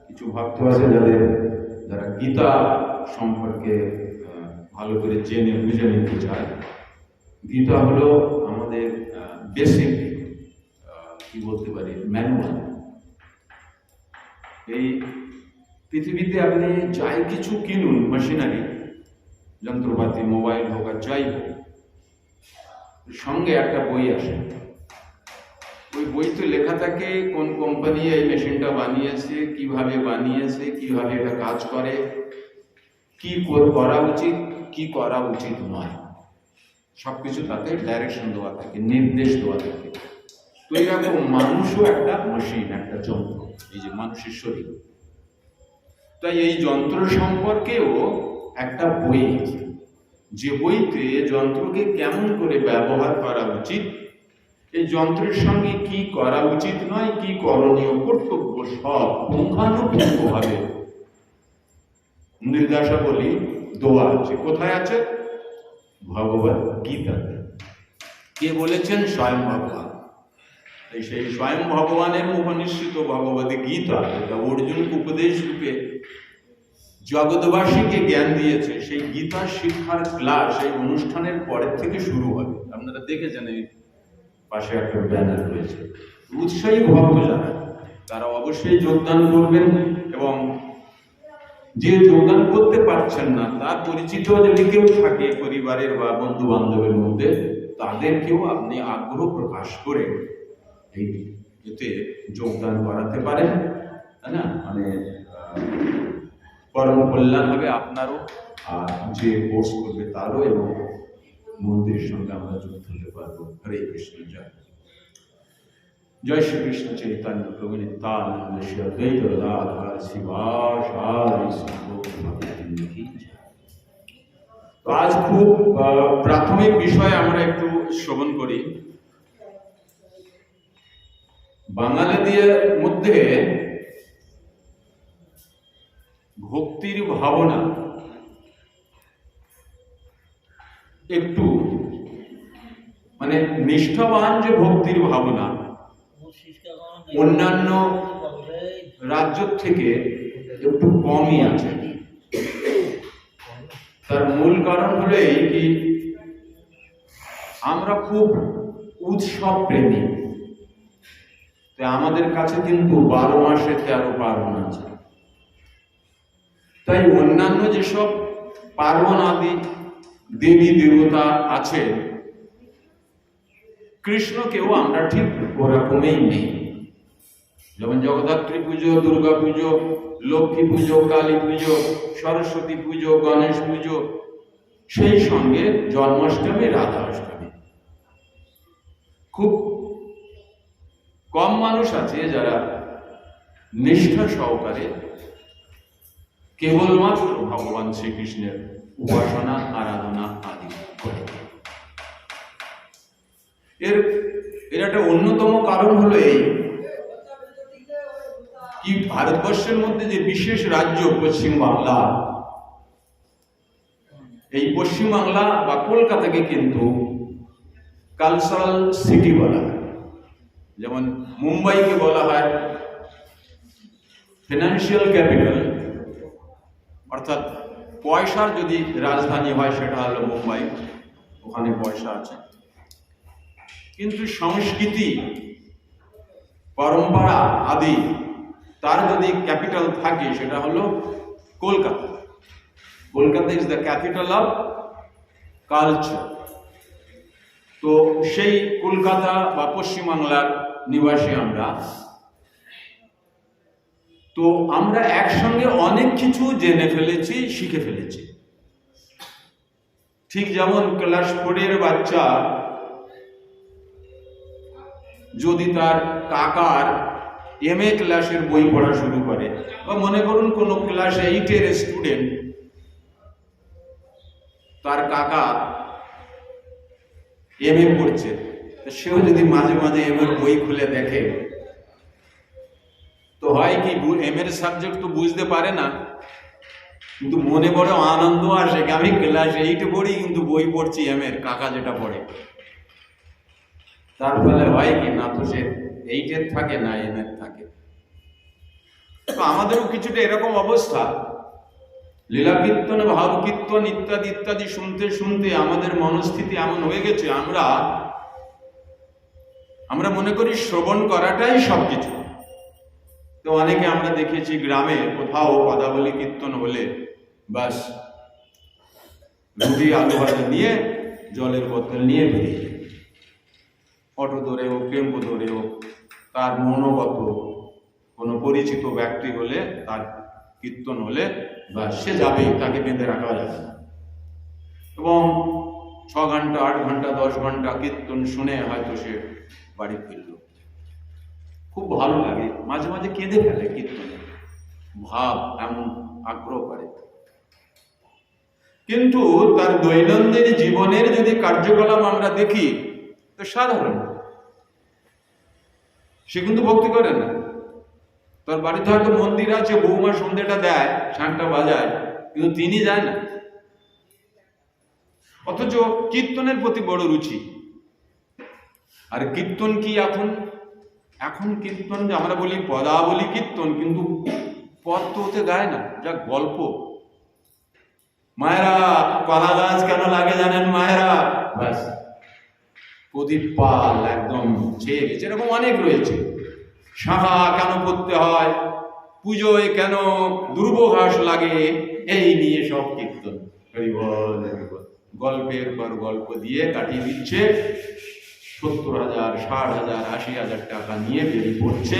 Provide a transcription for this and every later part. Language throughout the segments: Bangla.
কিছু ভক্ত আছে যারা গীতা সম্পর্কে ভালো করে জেনে বুঝে নিতে চায়। গীতা হলো আমাদের বেসিক কি বলতে পারি ম্যানুয়াল। এই পৃথিবীতে আপনি যাই কিছু কিনুন, মেশিনারি যন্ত্রপাতি, মোবাইল হোক আর যাই হোক, সঙ্গে একটা বই আসে। ওই বইতে লেখা থাকে কোন কোম্পানি এই মেশিনটা বানিয়েছে, কিভাবে বানিয়েছে, কিভাবে এটা কাজ করে, কি করা উচিত, কি করা উচিত নয়, সবকিছু তাতে ডাইরেকশন দেওয়া থাকে, নির্দেশ দেওয়া থাকে। তো এরকম মানুষও একটা মেশিন, একটা যন্ত্র, এই যে মানুষের শরীর। তাই এই যন্ত্র সম্পর্কেও একটা বই আছে, যে বইতে যন্ত্রকে কেমন করে ব্যবহার করা উচিত, এই যন্ত্রের সঙ্গে কি করা উচিত নয়, কি করণীয় কর্তব্য, সব পুঙ্খানুপুঙ্খভাবে নির্দেশাবলী দেওয়া আছে। কোথায় আছে? ভগবত গীতাতে। কে বলেছেন? স্বয়ং ভগবান। সেই স্বয়ং ভগবানের মুখনিসৃত ভগবত গীতা, যেটা অর্জুনকে উপদেশ রূপে জগৎবাসীকে জ্ঞান দিয়েছে, সেই গীতা শিক্ষার ক্লাস এই অনুষ্ঠানের পরের থেকে শুরু হবে। আপনারা দেখেছেন এই পাশে একটা ব্যানার রয়েছে। উৎসাহী ভক্ত যারা, তারা অবশ্যই যোগদান করবেন, এবং যে যোগদান করতে পারছেন না, তার পরিচিত যদি কেউ থাকে পরিবারের বা বন্ধু বান্ধবের মধ্যে, তাদেরকেও আপনি আগ্রহ প্রকাশ করে এই এতে যোগদান করাতে পারেন, তাই না? মানে পরম কল্যাণ হবে আপনারও, আর যে কোর্স করবে তারও, এবং মন্দিরের সঙ্গে আমরা যুক্ত হতে পারবো। হরে কৃষ্ণ। জয় জয় শ্রীকৃষ্ণ চৈতন্য প্রভু নিত্যানন্দ শ্রী অদ্বৈত গদাধর শিবাসাদি ভক্তি। তো আজ খুব প্রাথমিক বিষয় আমরা একটু শ্রবণ করি। বাঙালিদের মধ্যে ভক্তির ভাবনা একটু, মানে নিষ্ঠাবান যে ভক্তির ভাবনা অন্যান্য রাজ্য থেকে একটু কমই আছে। তার মূল কারণ হলো এই কি, আমরা খুব উৎসব প্রেমী। আমাদের কাছে কিন্তু 12 মাসে 13 পার্বণ আছে। তাই অন্যান্য যেসব পার্বণ আদি দেবী দেবতা আছে, কৃষ্ণকেও আমরা ঠিক ওরকমই নেই। যেমন জগদ্ধাত্রী পুজো, দুর্গা পুজো, লক্ষ্মী পুজো, কালী পুজো, সরস্বতী পুজো, গণেশ পুজো, সেই সঙ্গে জন্মাষ্টমী, রাধা অষ্টমী। খুব কম মানুষ আছে যারা নিষ্ঠা সহকারে কেবলমাত্র ভগবান শ্রীকৃষ্ণের উপাসনা, আরাধনা আদি করে। এর একটা অন্যতম কারণ হলো এই কি, ভারতবর্ষের মধ্যে যে বিশেষ রাজ্য পশ্চিম বাংলা, এই পশ্চিম বাংলা বা কলকাতাকে কিন্তু কালচারাল সিটি বলা হয়। যেমন মুম্বাইকে বলা হয় ফিনান্সিয়াল ক্যাপিটাল, অর্থাৎ পয়সার যদি রাজধানী হয় সেটা হলো মুম্বাই, ওখানে পয়সা আছে। কিন্তু সংস্কৃতি, পরম্পরা আদি তার যদি ক্যাপিটাল থাকে সেটা হলো Kolkata. Kolkata is the capital of culture. তো সেই কলকাতা বা পশ্চিমবাংলার নিবাসী আমরা, তো আমরা একসঙ্গে অনেক কিছু জেনে ফেলেছি, শিখে ফেলেছি। ঠিক যেমন ক্লাস 4 বাচ্চা যদি তার কাকার MA ক্লাসের বই পড়া শুরু করে, বা মনে করুন কোনো ক্লাস 8 স্টুডেন্ট, তার কাকা MA পড়ছে, সেও যদি মাঝে মাঝে MA বই খুলে দেখে, তো হয় কি, MA সাবজেক্ট তো বুঝতে পারে না, কিন্তু মনে বড় আনন্দ আসে যে আমি ক্লাস 8 পড়ি কিন্তু বই পড়ছি MA কাকা যেটা পড়ে। তার ফলে হয় কি, না তো সে 8 থাকে না MA থাকে। তো আমাদেরও কিছুটা এরকম অবস্থা, লীলা কীর্তন, ভাব কীর্তন ইত্যাদি ইত্যাদি শুনতে শুনতে আমাদের মনস্থিতি এমন হয়ে গেছে, আমরা মনে করি শ্রবণ করাটাই সবকিছু। তো অনেকে আমরা দেখেছি গ্রামে কোথাও পদাবলী কীর্তন হলে বাস রুটি আলু ভাজা নিয়ে জলের বোতল নিয়ে বেরিয়ে যায়, অটো ধরে হোক টেম্পো ধরে হোক, তার মনোগত কোনো পরিচিত ব্যক্তি হলে, তার কীর্তন হলে বা সে যাবে, তাকে বেঁধে রাখা যাবে না। এবং 6 ঘন্টা 8 ঘন্টা 10 ঘন্টা কীর্তন শুনে হয়তো সে বাড়ি ফিরল। খুব ভালো লাগে, মাঝে মাঝে কেঁদে ফেলে কীর্তনে, ভাব এমন আগ্রহ করে। কিন্তু তার দৈনন্দিন জীবনের যদি কার্যকলাপ আমরা দেখি তো সাধারণ, সে কিন্তু ভক্তি করে না। তার বাড়িতে হয়তো মন্দির আছে, বৌমা সন্ধ্যেটা দেয়, শাঁখটা বাজায়, কিন্তু তিনি যায় না। অথচ কীর্তনের প্রতি বড় রুচি। আর কীর্তন কি এখন কীর্তন যে আমরা বলি পদাবলী কীর্তন, কিন্তু পদ তো ওতে গায় না, যা গল্প। মায়েরা কলা গাছ কেন লাগে জানেন মায়েরা? ব্যাস, প্রদীপ পাল একদম ছেয়ে গেছে, এরকম অনেক রয়েছে। শাখা কেন করতে হয়, পুজোয় কেন দুর্বঘাস লাগে, এই নিয়ে সব কীর্তন। গল্পের পর গল্প দিয়ে কাটিয়ে দিচ্ছে। 70,000 60,000 80,000 টাকা নিয়ে বেরিয়ে পড়ছে,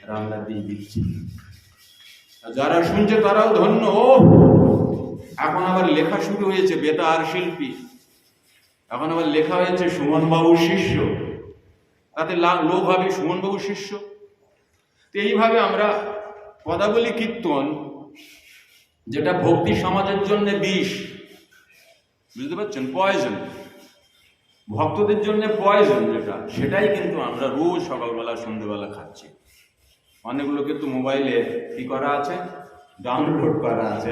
আর আমরা দিয়ে দিচ্ছি। যারা শুনছে তারাও ধন্য। এখন আবার লেখা শুরু হয়েছে বেতার শিল্পী, এখন আবার লেখা হয়েছে সুমন বাবুর শিষ্য, তাতে লোক ভাবে সুমন বাবুর শিষ্য। তো এইভাবে আমরা পদাবলী কীর্তন, যেটা ভক্তি সমাজের জন্য বিষ, বুঝতে পারছেন, পয়জন, ভক্তদের জন্য পয়জন যেটা, সেটাই কিন্তু আমরা রোজ সকালবেলা সন্ধ্যেবেলা খাচ্ছি। অনেকগুলো কিন্তু মোবাইলে কি করা আছে, ডাউনলোড করা আছে,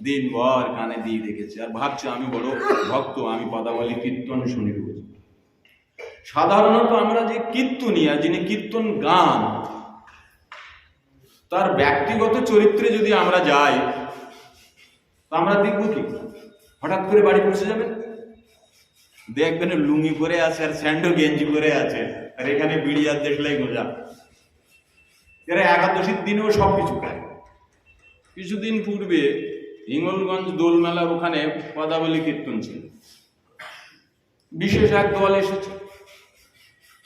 দিনভর কানে দিয়ে দেখেছে, আর ভাবছে আমি বড় ভক্ত, আমি পদাবলী কীর্তন শুনি রোজ। সাধারণত আমরা যে কীর্তনিয়া, যিনি কীর্তন গান, তার ব্যক্তিগত চরিত্রে যদি আমরা যাই, তো আমরা দেখব কি, হঠাৎ করে বাড়ি পৌঁছে যাবেন, দেখবেন লুঙ্গি পরে আছে আর স্যান্ডো গেঞ্জি পরে আছে, আর এখানে বিড়ি আর দেখলেই গোজা। এরা একাদশীর দিনেও সবকিছু খায়। কিছুদিন পূর্বে হিঙ্গলগঞ্জ দোলমেলার ওখানে পদাবলী কীর্তন ছিল, বিশেষ এক দল এসেছে।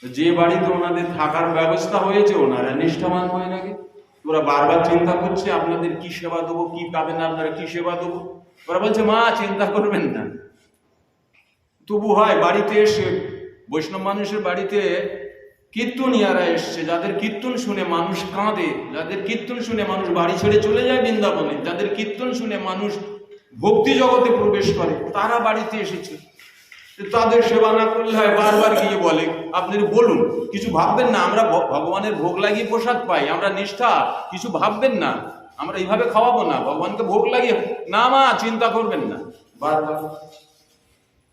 যে বাড়িতে ওনাদের থাকার ব্যবস্থা হয়েছে, ওনারা নিষ্ঠাবান হয়ে নাকি, ওরা বারবার চিন্তা করছে আপনাদের কি সেবা দেবো, কি পাবেন আপনারা, কি সেবা দেবো। ওরা বলছে মা চিন্তা করবেন না। তবু হয় বাড়িতে এসে, বৈষ্ণব মানুষের বাড়িতে কীর্তনিয়ারা এসছে, যাদের কীর্তন শুনে মানুষ কাঁদে, যাদের কীর্তন শুনে মানুষ বাড়ি ছেড়ে চলে যায় বৃন্দাবনে, যাদের কীর্তন শুনে মানুষ ভক্তি জগতে প্রবেশ করে, তারা বাড়িতে এসেছে। তাদের সেবা না করলে হয়, বারবার গিয়ে বলে আপনি বলুন, কিছু ভাববেন না, আমরা ভগবানের ভোগ লাগিয়ে প্রসাদ পাই, আমরা নিষ্ঠা, কিছু ভাববেন না, আমরা এইভাবে খাওয়াবো না, ভগবানকে ভোগ লাগিয়ে, না মা চিন্তা করবেন না। বারবার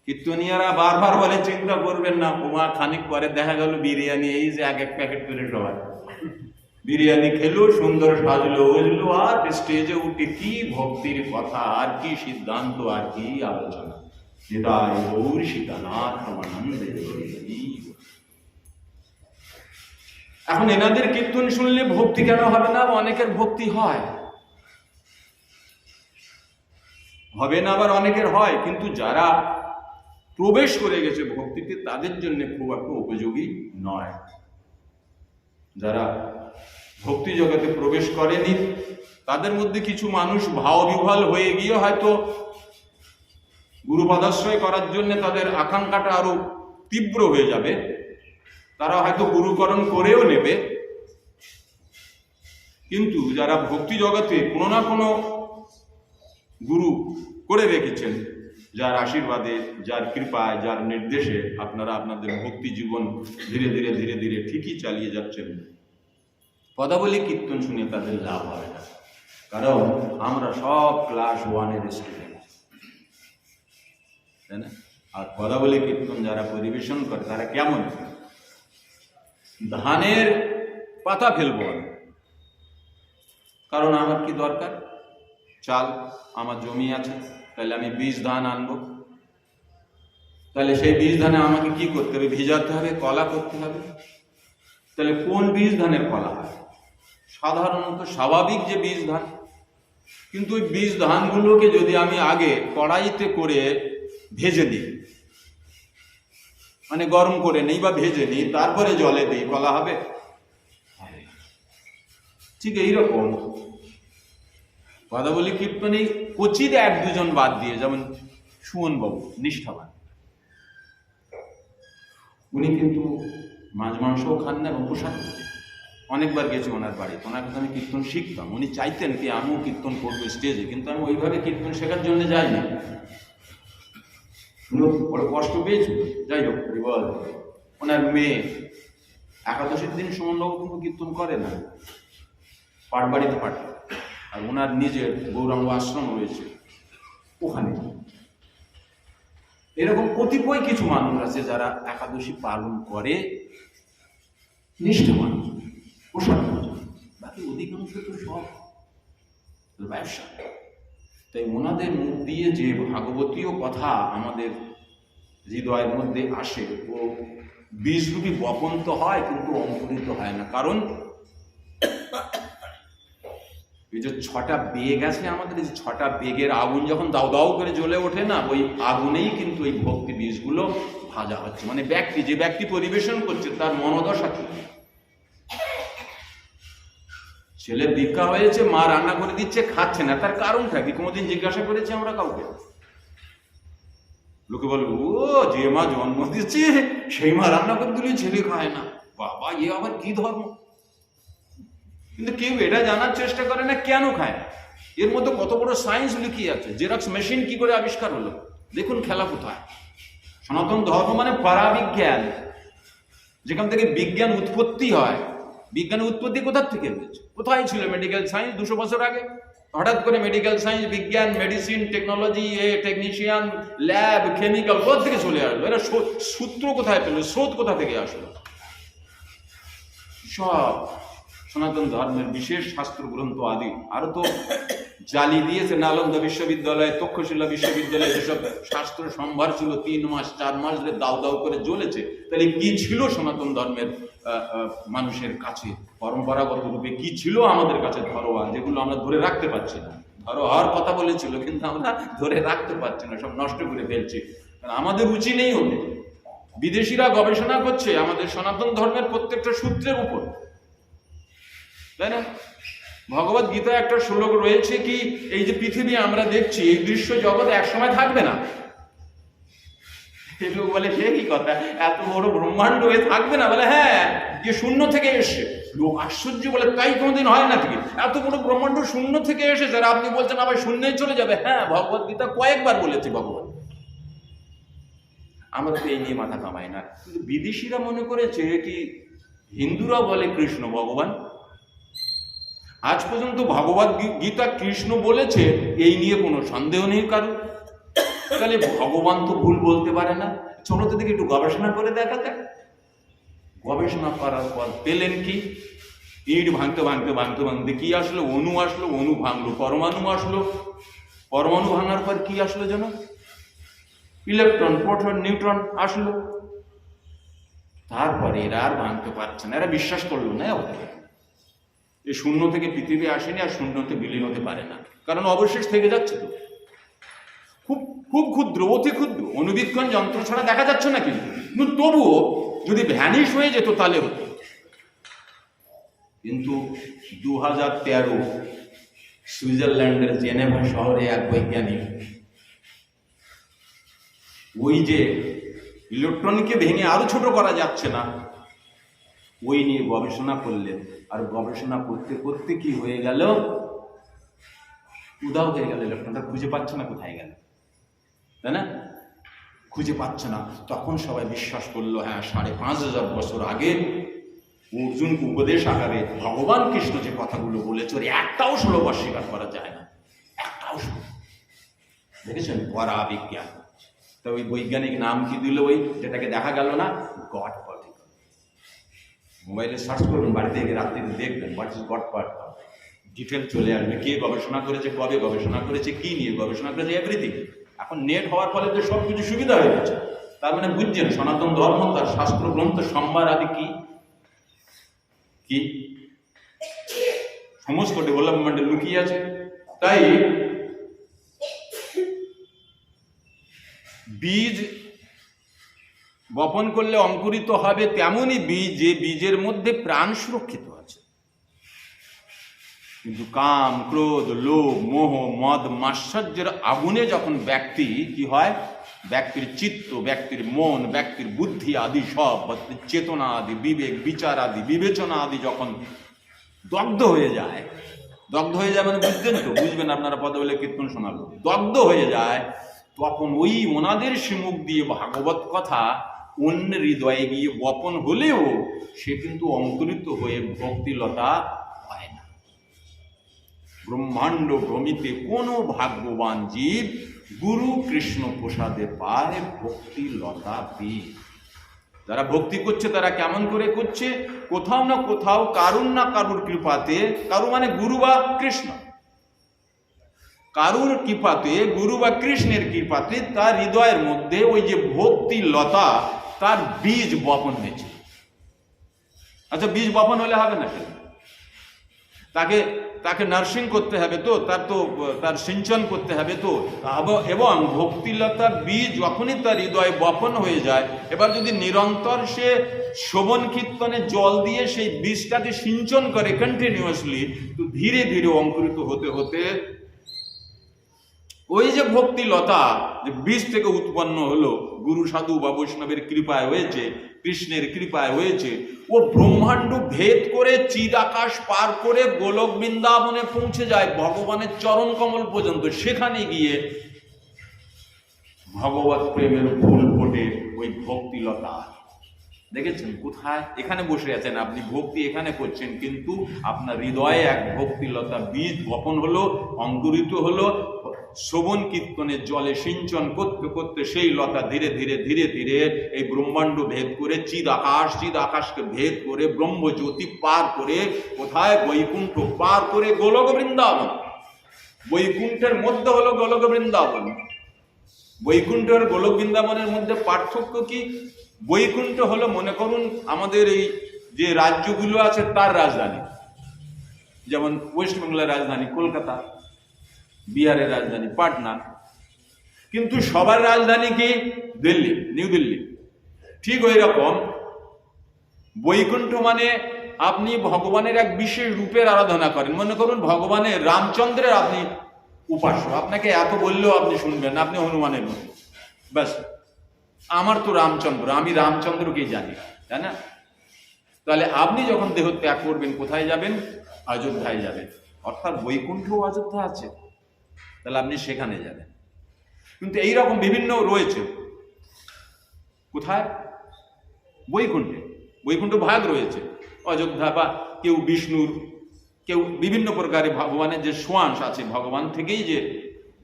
কীর্তনিয়ারা বারবার বলে চিন্তা করবেন না। উমা খানিক পরে দেখা গেল বিরিয়ানি, এই যে এক প্যাকেট করে সবাই বিরিয়ানি খেলো, সুন্দর সাজলো বুঝলো, আর স্টেজে উঠে কি ভক্তির কথা, আর কি সিদ্ধান্ত, আর কি আলোচনা। এখন এনাদের কীর্তন শুনলে ভক্তি কেন হবে না? অনেকের ভক্তি হয়, হবে না, আবার অনেকের হয়, কিন্তু যারা প্রবেশ করে গেছে ভক্তিতে, তাদের জন্য খুব একটা উপযোগী নয়। যারা ভক্তি জগতে প্রবেশ করেনি, তাদের মধ্যে কিছু মানুষ ভাব বিহ্বল হয়ে গিয়ে হয়তো গুরুপদাশ্রয় করার জন্য তাদের আকাঙ্ক্ষাটা আরো তীব্র হয়ে যাবে, তারা হয়তো গুরুকরণ করেও নেবে। কিন্তু যারা ভক্তি জগতে কোনো না কোনো গুরু করে রেখেছেন, যার আশীর্বাদে, যার কৃপায়, যার নির্দেশে আপনারা আপনাদের ভক্তি জীবন ধীরে ধীরে ধীরে ধীরে ঠিকই চালিয়ে যাচ্ছেন, পদাবলী কীর্তন শুনে তাদের লাভ হবে না। কারণ আমরা সব ক্লাস 1-এর স্টুডেন্ট, তাই না? আর পদাবলী কীর্তন যারা পরিবেশন করে তারা কেমন, ধানের পাতা ফেলবো, কারণ আমার কি দরকার, চাল, আমার জমি আছে, তাহলে আমি বীজ ধান আনবো। তাহলে সেই বীজ ধানে আমাকে কি করতে হবে, ভিজাতে হবে, কলা করতে হবে। তাহলে কোন বীজ ধানের কলা হয়? সাধারণত স্বাভাবিক যে বীজ ধান। কিন্তু ওই বীজ ধানগুলোকে যদি আমি আগে কড়াইতে করে ভেজে দিই, মানে গরম করে নেই বা ভেজে নিই, তারপরে জলে দিই, কলা হবে? ঠিক এইরকম কথা বলি কীর্তনে কচিত এক দুজন বাদ দিয়ে, যেমন সুমন বাবু নিষ্ঠাবান, উনি কিন্তু মাছ মাংসও খান না এবং পোশাক। অনেকবার গেছি ওনার বাড়ি, ওনার কাছে আমি কীর্তন শিখতাম। উনি চাইতেন কি আমিও কীর্তন করবো স্টেজে, কিন্তু আমি ওইভাবে কীর্তন শেখার জন্য যাইনি। বড় কষ্ট পেয়েছিল। যাই হোক, বল ওনার মেয়ে একাদশীর দিন সুমনবাবু কিন্তু কীর্তন করে না, পাট বাড়িতে পাঠ। আর ওনার নিজের গৌরাঙ্গ আশ্রম রয়েছে ওখানে। এরকম কতিপয় কিছু মানুষ আছে যারা একাদশী পালন করে, নিষ্ঠাবান, পোশাক। বাকি অধিকাংশ তো সব ব্যবসা। তাই ওনাদের মুখ দিয়ে যে ভাগবতীয় কথা আমাদের হৃদয়ের মধ্যে আসে, ও বীজরূপী বপন তো হয় কিন্তু অঙ্কুরিত হয় না। কারণ এই যে 6টা বেগ আছে আমাদের, এই 6টা বেগের আগুন যখন দাউ দাউ করে জ্বলে ওঠে না, ওই আগুনেই কিন্তু এই ভক্তি বীজগুলো ভাজা হচ্ছে। মানে যে ব্যক্তি পরিবেশন করছে তার মনোদশা কি। ছেলে দীক্ষা হয়েছে, মা রান্না করে দিচ্ছে, খাচ্ছে না, তার কারণটা কি? কোনোদিন জিজ্ঞাসা করেছি আমরা কাউকে? লোকে বলবে ও যে মা জন্ম দিচ্ছে সেই মা রান্না করে দিলে ছেলে খায় না, বাবা এ আবার কি ধর্ম। কিন্তু কেউ এটা জানার চেষ্টা করে না কেন খায় না। এর মধ্যে কত বড় সায়েন্স লুকিয়ে আছে। জেরক্স মেশিন কি করে আবিষ্কার হলো, দেখুন খেলা কোথায়। সনাতন ধর্ম মানে পরাবিজ্ঞান, যেখান থেকে বিজ্ঞান উৎপত্তি হয়। বিজ্ঞানের উৎপত্তি কোথার থেকে হয়েছে? কোথায় ছিল মেডিকেল সায়েন্স 200 বছর আগে? হঠাৎ করে মেডিকেল সায়েন্স, বিজ্ঞান, medicine, technology, technician, lab, chemical কোথা থেকে চলে আসলো? এরা সূত্র কোথায় পেল, স্রোত কোথা থেকে আসলো? সব সনাতন ধর্মের বিশেষ শাস্ত্র গ্রন্থ আদি। আরো তো জালি দিয়েছে নালন্দা বিশ্ববিদ্যালয়, তক্ষশিলা বিশ্ববিদ্যালয়, যেসব শাস্ত্র সম্ভার ছিল 3 মাস 4 মাস ধরে দাউ দাউ করে জ্বলেছে। তাহলে কি ছিল সনাতন ধর্মের মানুষের কাছে পরম্পরাগত রূপে, কি ছিল আমাদের কাছে ধরোয়া, যেগুলো আমরা ধরে রাখতে পারছি না? ধরোয়ার কথা বলেছিল কিন্তু আমরা ধরে রাখতে পারছি না, সব নষ্ট করে ফেলছি। কারণ আমাদের রুচি নেই ওতে। বিদেশিরা গবেষণা করছে আমাদের সনাতন ধর্মের প্রত্যেকটা সূত্রের উপর, তাই না? ভগবত গীতায় একটা শ্লোক রয়েছে কি, এই যে পৃথিবী আমরা দেখছি, এই দৃশ্য জগৎ একসময় থাকবে না। লোক বলে সে কি কথা, এত বড় ব্রহ্মাণ্ড হয়ে থাকবে না? বলে হ্যাঁ, যে শূন্য থেকে এসে। লোক আশ্চর্য, বলে তাই কোনোদিন হয় না কি? এত বড় ব্রহ্মাণ্ড শূন্য থেকে এসে, যারা আপনি বলছেন আবার শূন্যই চলে যাবে। হ্যাঁ, ভগবত গীতা কয়েকবার বলেছে ভগবান। আমরা তো এই নিয়ে মাথা কামাই না। কিন্তু বিদেশিরা মনে করেছে কি হিন্দুরা বলে কৃষ্ণ ভগবান। আজ পর্যন্ত ভগবত গীতা কৃষ্ণ বলেছে, এই নিয়ে কোনো সন্দেহ নেই কারণ। তাহলে ভগবান তো ভুল বলতে পারে না। চলো তো দেখি একটু গবেষণা করে দেখা যাক। গবেষণা করার পর পেলেন কি, ইট ভাঙতে ভাঙতে ভাঙতে ভাঙতে কি আসলো, অণু আসলো, অণু ভাঙলো, পরমাণু আসলো, পরমাণু ভাঙার পর কি আসলো যেন, ইলেকট্রন, প্রোটন, নিউট্রন আসলো। তারপরে এরা আর ভাঙতে পারছে না, এরা বিশ্বাস করলো না এই শূন্য থেকে পৃথিবী আসেনি, আর শূন্যতে বিলীন হতে পারে না, কারণ অবশেষ থেকে যাচ্ছে তো। খুব খুব ক্ষুদ্র, অতি ক্ষুদ্র, অনুবীক্ষণ যন্ত্র ছাড়া দেখা যাচ্ছে না। কিন্তু তবুও যদি ভ্যানিশ হয়ে যেত তাহলে হতো। কিন্তু 2013 সুইজারল্যান্ডের জেনেভা শহরে এক বৈজ্ঞানিক ওই যে ইলেকট্রনকে ভেঙে আরো ছোট করা যাচ্ছে না, ওই নিয়ে গবেষণা করলেন। আর গবেষণা করতে করতে কি হয়ে গেল, উধাও হয়ে গেল। ইলেকট্রনটা খুঁজে পাচ্ছে না কোথায় গেল, তাই না? খুঁজে পাচ্ছে না। তখন সবাই বিশ্বাস করলো, হ্যাঁ 5,500 বছর আগে অর্জুনকে উপদেশ আকারে ভগবান কৃষ্ণ যে কথাগুলো বলেছে, ওর একটাও সুলভ অস্বীকার করা যায় না, একটাও সুলভ। দেখেছেন, পরাবিজ্ঞান। তা ওই বৈজ্ঞানিক নাম কি দিল, ওই যেটাকে দেখা গেল না, গড পার্টিকল। মোবাইলে সার্চ করবেন, বাড়িতে গিয়ে রাত্রিতে দেখবেন what is god particle. Detail চলে আসবে, কে গবেষণা করেছে, কবে গবেষণা করেছে, কি নিয়ে গবেষণা করেছে, এভরিথিং। এখন নেট হওয়ার ফলে তো সব কিছু সুবিধা হয়ে গেছে। তার মানে বুঝছেন সনাতন ধর্ম তার শাস্ত্র গ্রন্থ সম্ভার আদি কি কি সমস্ত ডেভেলপমেন্টে লুকিয়ে আছে। তাই বীজ বপন করলে অঙ্কুরিত হবে তেমনই বীজ যে বীজের মধ্যে প্রাণ সুরক্ষিত আছে। কিন্তু কাম, ক্রোধ, লোভ, মোহ, মদ, মাৎসর্যের আগুনে যখন ব্যক্তি কি হয়, ব্যক্তির চিত্ত, ব্যক্তির মন, ব্যক্তির বুদ্ধি আদি সব, চেতনা আদি, বিবেক, বিচার আদি, বিবেচনা আদি যখন দগ্ধ হয়ে যায়, দগ্ধ হয়ে যায় মানে বুঝবেন তো, বুঝবেন আপনারা পদবলে কীর্তন শোনালো, দগ্ধ হয়ে যায়, তখন ওই ওনাদের মুখ দিয়ে ভাগবত কথা অন্যের হৃদয়ে গিয়ে বপন হলেও সে কিন্তু অঙ্কুরিত হয়ে ভক্তিলতা হয় না। ব্রহ্মাণ্ড ভ্রমিতে কোনো ভাগ্যবান জীব গুরু কৃষ্ণ প্রসাদে পায় ভক্তিলতা বীজ। যারা ভক্তি করছে তারা কেমন করে করছে, কোথাও না কোথাও কারুর না কারুর কৃপাতে, কারু মানে গুরু বা কৃষ্ণ, কারুর কৃপাতে, গুরু বা কৃষ্ণের কৃপাতে তার হৃদয়ের মধ্যে ওই যে ভক্তি লতা তার বীজ বপন হয়েছে। আচ্ছা বীজ বপন হলে হবে না, তাকে তাকে নার্সিং করতে হবে তো, তার সিঞ্চন করতে হবে তো। এবং ভক্তিলতা বীজ যখনই তার হৃদয়ে বপন হয়ে যায়, এবার যদি নিরন্তর সে শোভন কীর্তনে জল দিয়ে সেই বীজটাকে সিঞ্চন করে কন্টিনিউয়াসলি, তো ধীরে ধীরে অঙ্কুরিত হতে হতে ওই যে ভক্তিলতা যে বীজ থেকে উৎপন্ন হলো, গুরু সাধু বা বৈষ্ণবের কৃপায় হয়েছে, কৃষ্ণের কৃপায় হয়েছে, ও ব্রহ্মাণ্ড ভেদ করে চিদ আকাশ পার করে গোলক বৃন্দাবনে পৌঁছে যায়, ভগবানের চরণ কমল পর্যন্ত। সেখানে গিয়ে ভগবত প্রেমের ফুল ফোটে ওই ভক্তিলতা। দেখেছেন কোথায়? এখানে বসে আছেন আপনি, ভক্তি এখানে করছেন, কিন্তু আপনার হৃদয়ে এক ভক্তিলতা বীজ বপন হলো, অঙ্কুরিত হলো। শোভন কীর্তনের জলে সিঞ্চন করতে করতে সেই লতা ধীরে ধীরে ধীরে ধীরে এই ব্রহ্মাণ্ড ভেদ করে চিদ আকাশকে ভেদ করে ব্রহ্মজ্যোতি পার করে কোথায়? বৈকুণ্ঠ পার করে গোলক বৃন্দাবন। বৈকুণ্ঠের মধ্যে হলো গোলক বৃন্দাবন। বৈকুণ্ঠ আর গোলক বৃন্দাবনের মধ্যে পার্থক্য কি? বৈকুণ্ঠ হলো, মনে করুন আমাদের এই যে রাজ্যগুলো আছে তার রাজধানী, যেমন ওয়েস্ট বেঙ্গলের রাজধানী কলকাতা, বিহারের রাজধানী পাটনা, কিন্তু সবার রাজধানী কি? দিল্লি, নিউ দিল্লি। ঠিক ওই রকম বৈকুণ্ঠ মানে আপনি ভগবানের এক বিশেষ রূপের আরাধনা করেন। মনে করুন ভগবানের রামচন্দ্রের আপনি উপাস্য, আপনাকে এত বললেও আপনি শুনবেন, আপনি হনুমানের মতো, ব্যাস আমার তো রামচন্দ্র, আমি রামচন্দ্রকেই জানি, তাই না? তাহলে আপনি যখন দেহ ত্যাগ করবেন কোথায় যাবেন? অযোধ্যায় যাবেন, অর্থাৎ বৈকুণ্ঠ অযোধ্যা আছে, তাহলে আপনি সেখানে যাবেন। কিন্তু এইরকম বিভিন্ন রয়েছে, কোথায়? বৈকুণ্ঠে। বৈকুণ্ঠ ভাগ রয়েছে, অযোধ্যা বা কেউ বিষ্ণুর, কেউ বিভিন্ন প্রকারের ভগবানের যে সোয়াংশ আছে, ভগবান থেকেই যে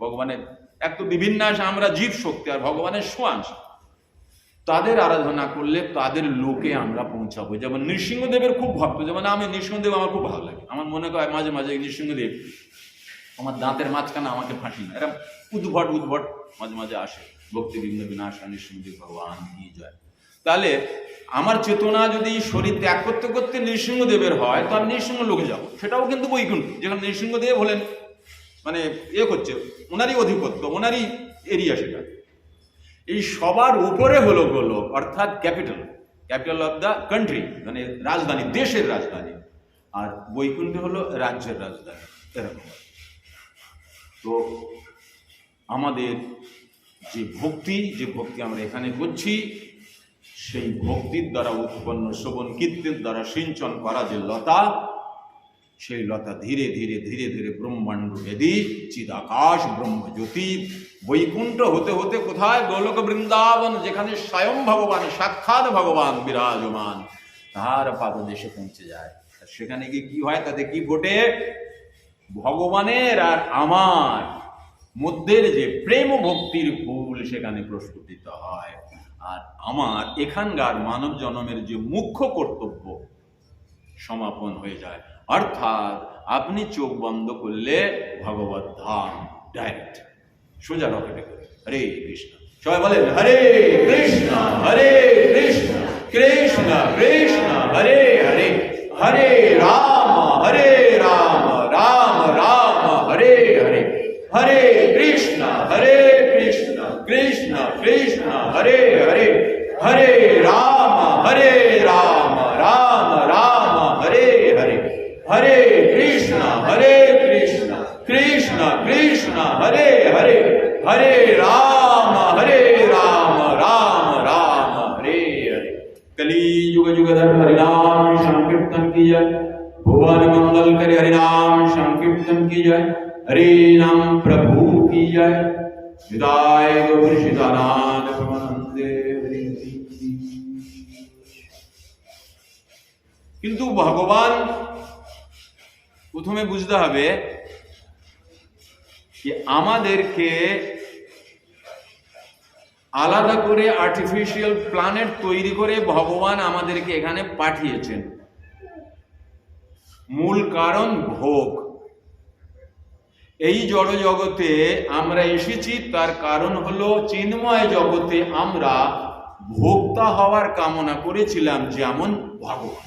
ভগবানের এক তো বিভিন্নাস, আমরা জীব শক্তি আর ভগবানের সোয়াংশ, তাদের আরাধনা করলে তাদের লোকে আমরা পৌঁছাবো। যেমন নৃসিংহদেবের খুব ভক্ত, যেমন আমি নৃসিংহদেব আমার খুব ভালো লাগে, আমার মনে হয় মাঝে মাঝে নৃসিংহদেব আমার দাঁতের মাঝখানে আমাকে ফাঁসি না, এরকম উদ্ভট মাঝে মাঝে আসে, ভক্তিবিঘ্ন বিনাশা নৃসিংহদেব ভগবান কি জয়। তাহলে আমার চেতনা যদি শরীর ত্যাগ করতে করতে নৃসিংহদেবের হয়, তো আমি নৃসিংহ লোকে যাবো, সেটাও কিন্তু বৈকুণ্ঠ, যেখানে নৃসিংহদেব হলেন মানে করছে, ওনারই অধিপত্য, ওনারই এরিয়া সেটা। এই সবার উপরে হলো গোলক, অর্থাৎ ক্যাপিটাল অফ দ্য কান্ট্রি, মানে রাজধানী, দেশের রাজধানী, আর বৈকুণ্ঠ হলো রাজ্যের রাজধানী, এরকম। তো আমাদের যে ভক্তি আমরা এখানে করছি, সেই ভক্তির দ্বারা উৎপন্ন শোভন কীর্তির দ্বারা সিঞ্চন করা যে লতা, সেই লতা ধীরে ধীরে ধীরে ধীরে ব্রহ্মাণ্ড ভেদী চিদাকাশ ব্রহ্মজ্যোতি বৈকুণ্ঠ হতে হতে কোথায়? গোলক বৃন্দাবন, যেখানে স্বয়ং ভগবান, সাক্ষাৎ ভগবান বিরাজমান, তার পাদদেশে পৌঁছে যায়। সেখানে গিয়ে কি হয়? তাতে কি ঘটে? ভগবানের আর আমার মধ্যের যে প্রেম ভক্তির ফুল সেখানে প্রস্ফুটিত হয়। আর আমার এখানকার মানব জন্মের যে মুখ্য কর্তব্য সমাপন হয়ে যায়। অর্থাৎ আপনি চোখ বন্ধ করলে ভগবত ধাম ডাইরেক্ট সোজা রকেটে করে। হরে কৃষ্ণ, সবাই বলেন হরে কৃষ্ণ হরে কৃষ্ণ কৃষ্ণ কৃষ্ণ হরে হরে, হরে রাম রাম রাম হরে হরে, হরে কৃষ্ণ কৃষ্ণ কৃষ্ণ হরে হরে, হরে রাম রাম রাম হরে হরে, হরে কৃষ্ণ কৃষ্ণ কৃষ্ণ হরে হরে, হরে রাম রাম রাम हरे हरे। कली युग युग धर हरिनाम संकीर्तन की जय, भुवन मंगल करे हरिनाम संकीर्तन की जय, हरे नाम प्रभु की जय, विदाय गौर सीतानाथ प्रमानंदे हरि। কিন্তু ভগবান প্রথমে বুঝতে হবে যে আমাদেরকে আলাদা করে আর্টিফিশিয়াল প্ল্যানেট তৈরি করে ভগবান আমাদেরকে এখানে পাঠিয়েছেন। মূল কারণ ভোগ। এই জড় জগতে আমরা এসেছি তার কারণ হলো চিন্ময় জগতে আমরা ভোক্তা হওয়ার কামনা করেছিলাম, যেমন ভগবান।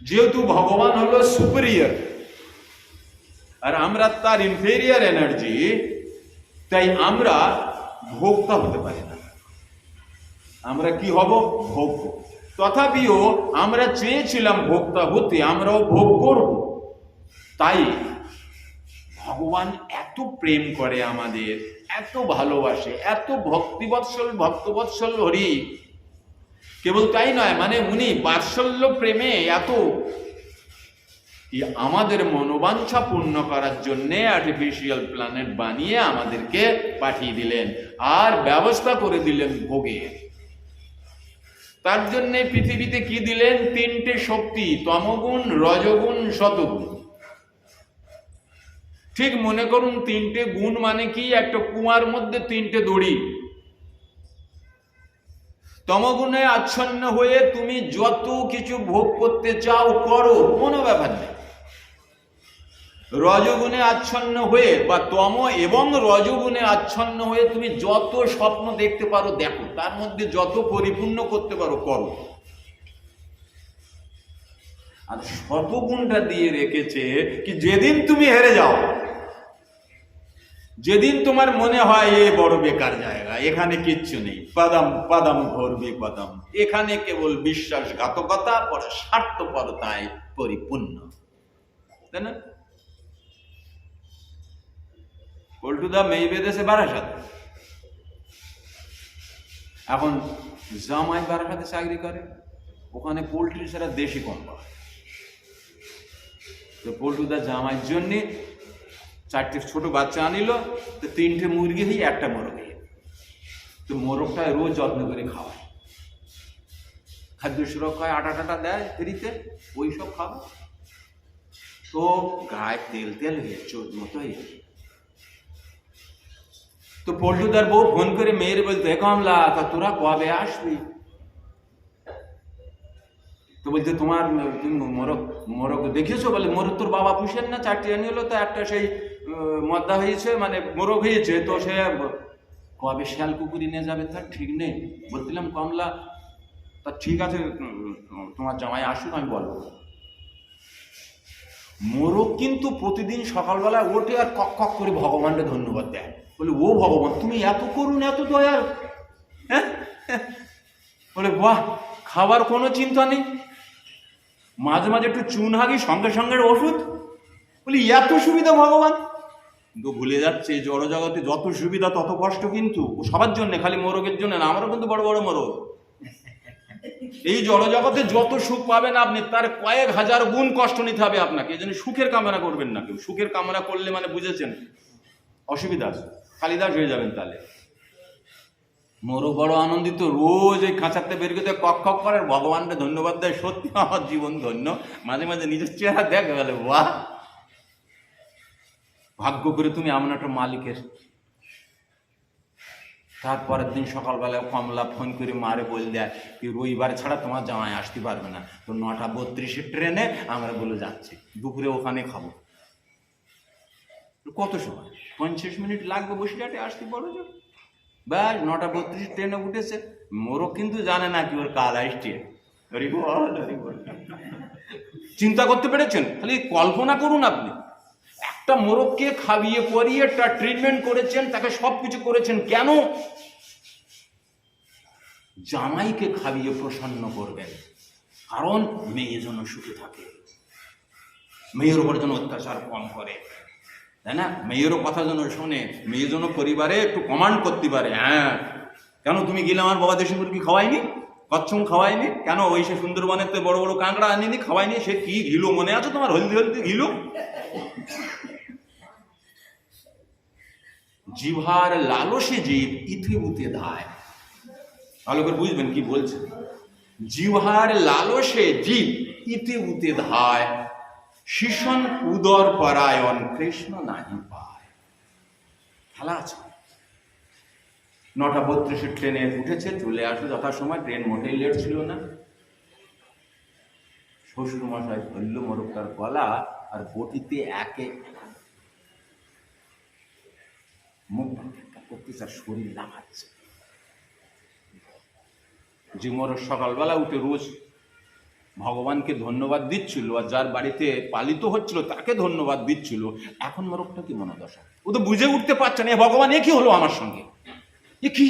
যেহেতু ভগবান হলো সুপিরিয়র আর আমরা তার ইনফেরিয়র এনার্জি, তাই আমরা ভোক্তা হতে পারি না। আমরা কি হব? ভোগ। তথাপিও আমরা চেয়েছিলাম ভোক্তা হতে, আমরাও ভোগ করব। তাই ভগবান এত প্রেম করে আমাদের, এত ভালোবাসে, এত ভক্তবৎসল হরি। কেবল তাই নয়, মানে উনি বাৎসল্য প্রেমে এত আমাদের মনোবাঞ্ছা পূর্ণ করার জন্যে আর্টিফিশিয়াল প্ল্যানেট বানিয়ে আমাদেরকে পাঠিয়ে দিলেন আর ব্যবস্থা করে দিলেন ভোগের। তার জন্যে পৃথিবীতে কি দিলেন? তিনটে শক্তি, তমগুণ, রজগুণ, সতগুণ। ঠিক মনে করুন তিনটে গুণ মানে কি? একটা কুয়ার মধ্যে তিনটে দড়ি। তমগুণে আচ্ছন্ন হয়ে তুমি যত কিছু ভোগ করতে চাও করো, কোনো ব্যাপার নেই। রজগুণে আচ্ছন্ন হয়ে বা তম এবং রজগুণে আচ্ছন্ন হয়ে তুমি যত স্বপ্ন দেখতে পারো দেখো, তার মধ্যে যত পরিপূর্ণ করতে পারো করো। আর শতগুণটা দিয়ে রেখেছে কি যেদিন তুমি হেরে যাও, যেদিন তোমার মনে হয় এ বড় বেকার জায়গা, এখানে কিচ্ছু নেই, পদম পদম ঘোর বিপদম, এখানে কেবল বিশ্বাসঘাতকতা পরে স্বার্থপরতায় পরিপূর্ণ, তাই না? পল্টুদা মেয়ে বেঁধেছে বারাসাত, এখন জামাই বারাসাতে চাকরি করে, ওখানে পোল্ট্রি ছাড়া দেশি কম পায়। তো পল্টুদা জামাইয়ের জন্যে 4টে ছোট বাচ্চা আনিল, তো 3টে মুরগি হয়ে একটা মোরগ হয়ে, তো মোরগটা রোজ যত্ন করে খাওয়ায়, খাদ্য সুরক্ষায় আটা টাটা দেয় ফ্রিতে, ওই সব খাওয়া। তো গায়ে তেল তেল হয়ে চোদ মতো হয়ে। তো পল্টুদার বউ ফোন করে মেয়ের বলতো, এ কমলা তা তোরা কবে আসবি? তো বলছে তোমার তুমি মোরগ দেখেছো? বলে মোরগ তোর বাবা পুষেন না, 4টে আনি হলো, তো একটা সেই মদ্দা হয়েছে, মানে মোরগ হয়েছে, তো সে কবে শিয়াল কুকুরি নিয়ে যাবে তার ঠিক নেই। বলছিলাম কমলা তা ঠিক আছে তোমার জামাই আসুক আমি বলবো। মোরগ কিন্তু প্রতিদিন সকালবেলা ওঠে আর কক কক করে ভগবানকে ধন্যবাদ দেয়, বলে ও ভগবান তুমি এত করুন, এত দয়াল। হ্যাঁ, বলে বাহ, খাবার কোনো চিন্তা নেই, মাঝে মাঝে একটু চুন হাগি, সঙ্গে সঙ্গে ওষুধ, বলি এত সুবিধা ভগবান। কিন্তু ভুলে যাচ্ছে জড়জগতে যত সুবিধা তত কষ্ট, কিন্তু সবার জন্য, খালি মোরগের জন্য না, আমারও কিন্তু বড় বড় মোরগ। এই জড়জগতে যত সুখ পাবেন আপনি, তার কয়েক হাজার গুণ কষ্ট নিতে হবে আপনাকে। এই জন্য সুখের কামনা করবেন না কেউ। সুখের কামনা করলে মানে বুঝেছেন অসুবিধা আছে, কালিদাস হয়ে যাবেন। তাহলে মোরগ বড় আনন্দিত, রোজ এই খাঁচাতে বের করে কক কক করে ভগবানকে ধন্যবাদ দেয়, সত্যি আমার জীবন ধন্য। মাঝে মাঝে নিজের চেহারা দেখ, বলে বাহ, ভাগ্য করে তুমি এমন একটা মালিকের। তারপরের দিন সকালবেলায় কমলা ফোন করে মারে বল দেয় কি রবিবার ছাড়া তোমার জামাই আসতে পারবে না, তো 9:32 ট্রেনে আমরা বলে যাচ্ছি, দুপুরে ওখানে খাবো। কত সময়? 50 মিনিট লাগবে বসিরহাটে আসতে, বড় জোর। ব্যাস 9:32 ট্রেনে উঠেছে। মোরগ কিন্তু জানে না কি ওর কাল আসছে। চিন্তা করতে পেরেছেন? খালি কল্পনা করুন আপনি, একটা মোরগকে খাইয়ে পরিয়ে তার ট্রিটমেন্ট করেছেন, তাকে সবকিছু করেছেন কেন? জামাইকে খাইয়ে প্রসন্ন করবেন, কারণ মেয়ে যেন সুখে থাকে, মেয়ের উপর যেন অত্যাচার কম করে, তাই না? মেয়েরও কথা যেন শোনে, মেয়ে যেন পরিবারে একটু কমান্ড করতে পারে। হ্যাঁ, কেন তুমি গেলে আমার বাবা দেশি মুরগি খাওয়াইনি, কচ্ছম খাওয়াইনি কেন? ওই সে সুন্দরবনের তো বড় বড় কাঁকড়া আনিনি, খাওয়াইনি, সে কি ঘিলো মনে আছে তোমার? হলদি হলদি ঘিলো। জিভার লালসে জীব ইতিবুতে ধায়। ভালো করে বুঝবেন কি বলছে। জিভার লালসে জীব ইতিবুতে ধায়, শিশন উদর পরায়ণ কৃষ্ণ নাহি পায়। খেলা আছে। 9:32 ট্রেনে উঠেছে, চলে আসো যথাসময়, ট্রেন মোটেই লেট ছিল না। শ্বশুর মশাই ধরল মোরগটার গলা আর বটিতে একে মুখ করতেছে আর শরীর লাফাচ্ছে। যে মোরগ সকালবেলা উঠে রোজ ভগবানকে ধন্যবাদ দিচ্ছিল আর যার বাড়িতে পালিত হচ্ছিল তাকে ধন্যবাদ দিচ্ছিল, এখন মোরগটা কি মনোদশা? ও তো বুঝে উঠতে পারছে না, ভগবান এ কি হলো আমার সঙ্গে, এ কি?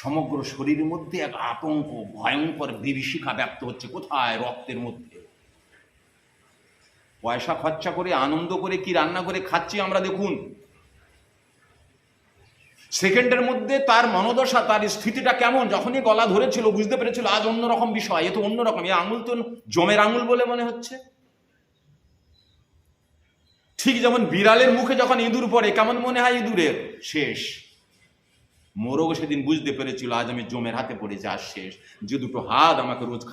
সমগ্র শরীরের মধ্যে এক আতঙ্ক, ভয়ঙ্কর বিভীষিকা ব্যক্ত হচ্ছে। কোথায়? রক্তের মধ্যে। পয়সা খরচা করে আনন্দ করে কি রান্না করে খাচ্ছি আমরা, দেখুন। সেকেন্ডের মধ্যে তার মনোদশা, তার স্থিতিটা কেমন। যখনই গলা ধরেছিল বুঝতে পেরেছিল আজ অন্যরকম বিষয়, এ তো অন্যরকম, এ আঙুল তো জমের আঙুল বলে মনে হচ্ছে। ঠিক যেমন বিড়ালের মুখে যখন ইঁদুর পড়ে কেমন মনে হয় ইঁদুরের? শেষ। মোরগ সেদিন বুঝতে পেরেছিল আজ আমি জমের হাতে পড়েছি, আজ শেষ। যে দুটো হাত আমাকে রোজ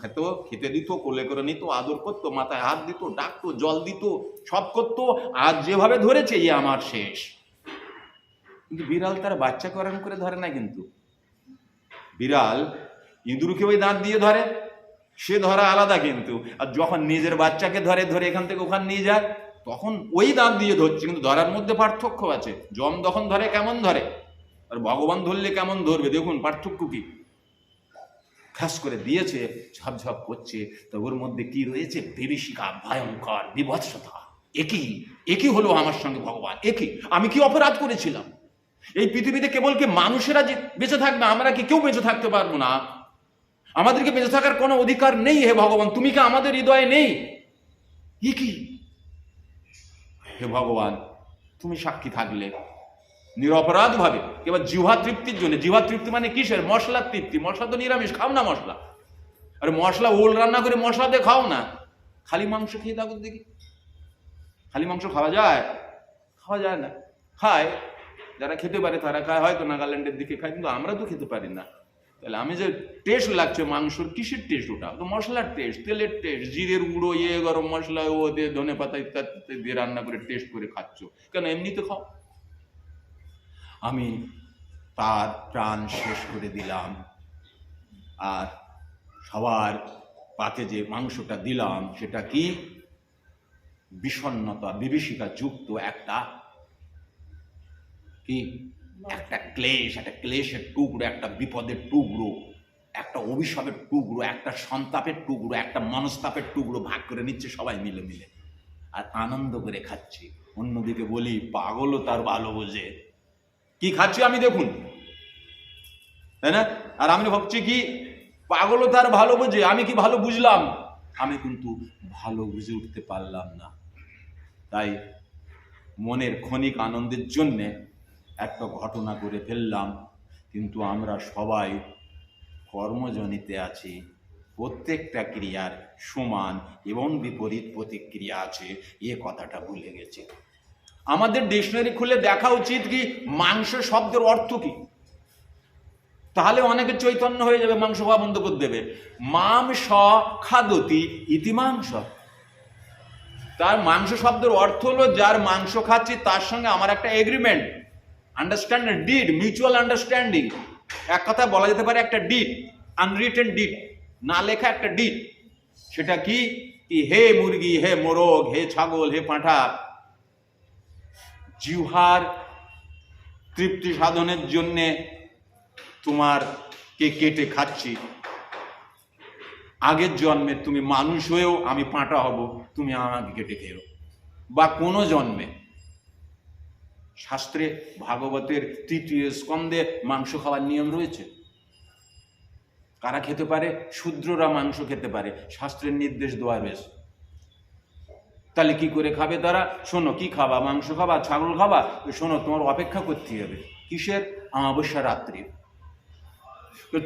খেতে দিত, কোলে করে নিত, আদর করতো, মাথায় হাত দিত, ডাকতো, জল দিত, সব করতো, আজ যেভাবে ধরেছে এ আমার শেষ। কিন্তু বিড়াল তার বাচ্চা করেন করে ধরে না, কিন্তু বিড়াল ইঁদুরকে ওই দাঁত দিয়ে ধরে, সে ধরা আলাদা। কিন্তু আর যখন নিজের বাচ্চাকে ধরে ধরে এখান থেকে ওখানে নিয়ে যায় তখন ওই দাঁত দিয়ে ধরছে, কিন্তু ধরার মধ্যে পার্থক্য আছে। জম যখন ধরে কেমন ধরে, আর ভগবান ধরলে কেমন ধরবে, দেখুন পার্থক্য কি। খাস করে দিয়েছে, ঝপঝপ করছে, তো ওর মধ্যে কি রয়েছে? বিভীষিকা, ভয়ঙ্কর বিভৎসতা। একই হলো আমার সঙ্গে ভগবান, আমি কি অপরাধ করেছিলাম? এই পৃথিবীতে কেবল কি মানুষেরা যে বেঁচে থাকবে, আমরা কি কেউ বেঁচে থাকতে পারবো না? আমাদেরকে বেঁচে থাকার কোনো অধিকার নেই। হে ভগবান, তুমি কি আমাদের হৃদয়ে নেই? কি হে ভগবান, তুমি সাক্ষী থাকলে নিরপরাধ ভাবে কেবল জিহ্বা তৃপ্তির জন্য। জিহ্বা তৃপ্তি মানে কিসের? মশলার তৃপ্তি। মশলা তো নিরামিষ, খাও না মশলা। আরে মশলা ওল রান্না করে মশলা দিয়ে খাও না, খালি মাংস খেয়ে থাকো দেখি। খালি মাংস খাওয়া যায়? খাওয়া যায় না। খায় যারা খেতে পারে তারা খায়, হয়তো নাগাল্যান্ডের দিকে খায়, কিন্তু আমরা তো খেতে পারি না। তাহলে আমি যে টেস্ট লাগছে মাংসর, কিসের টেস্ট? ওটা তো মশলার টেস্ট, তেলের টেস্ট, জিরের গুঁড়ো, গরম মশলা, ও দিয়ে ধনে পাতা ইত্যাদি দিয়ে রান্না করে টেস্ট করে খাচ্ছ, কেন এমনিতে খাও। আমি তার প্রাণ শেষ করে দিলাম, আর সবার পাতে যে মাংসটা দিলাম সেটা কি? বিষণ্ণতা, বিভীষিকা যুক্ত একটা কি, একটা ক্লেশ, একটা ক্লেশের টুকরো, একটা বিপদের টুকরো, একটা অভিশাপের টুকরো, একটা সন্তাপের টুকরো, একটা মনস্তাপের টুকরো ভাগ করে নিচ্ছে সবাই মিলে মিলে, আর আনন্দ করে খাচ্ছি। অন্যদিকে বলি পাগলও তার ভালো বোঝে। কি খাচ্ছি আমি দেখুন, তাই না? আর আমি ভাবছি কি পাগলও তার ভালো বোঝে, আমি কি ভালো বুঝলাম? আমি কিন্তু ভালো বুঝে উঠতে পারলাম না। তাই মনের ক্ষণিক আনন্দের জন্যে একটা ঘটনা করে ফেললাম, কিন্তু আমরা সবাই কর্মজনিতে আছি। প্রত্যেকটা ক্রিয়ার সমান এবং বিপরীত প্রতিক্রিয়া আছে, এ কথাটা ভুলে গেছি। আমাদের ডিকশনারি খুলে দেখা উচিত কি মাংস শব্দের অর্থ কি, তাহলে অনেকে চৈতন্য হয়ে যাবে, মাংস খাওয়া বন্ধ করে দেবে। মাংস খাদতি ইতি মাংস, তার মাংস শব্দের অর্থ হলো যার মাংস খাচ্ছি তার সঙ্গে আমার একটা agreement, understand did, mutual understanding, এক কথা বলা যেতে পারে একটা ডিড, আনরিটেন ডিড, না লেখা একটা ডিড। সেটা কি? হে মুরগি, হে মোরগ, হে ছাগল, হে পাঁঠা, জিহ্বার তৃপ্তি সাধনের জন্যে তোমার কে কেটে খাচ্ছি। আগের জন্মে তুমি মানুষ হয়েও আমি পাঁঠা হব, তুমি আমাকে কেটে খেও। বা কোনো জন্মে শাস্ত্রে ভাগবতের 3য় স্কন্ধে মাংস খাওয়ার নিয়ম রয়েছে। কারা খেতে পারে? শূদ্ররা মাংস খেতে পারে, শাস্ত্রের নির্দেশ দেওয়া রয়েছে। তাহলে কি করে খাবে তারা? শোনো, কি খাবা? মাংস খাবা, ছাগল খাবা? শোনো, তোমার অপেক্ষা করতে হবে। কিসের? অমাবস্যা রাত্রি।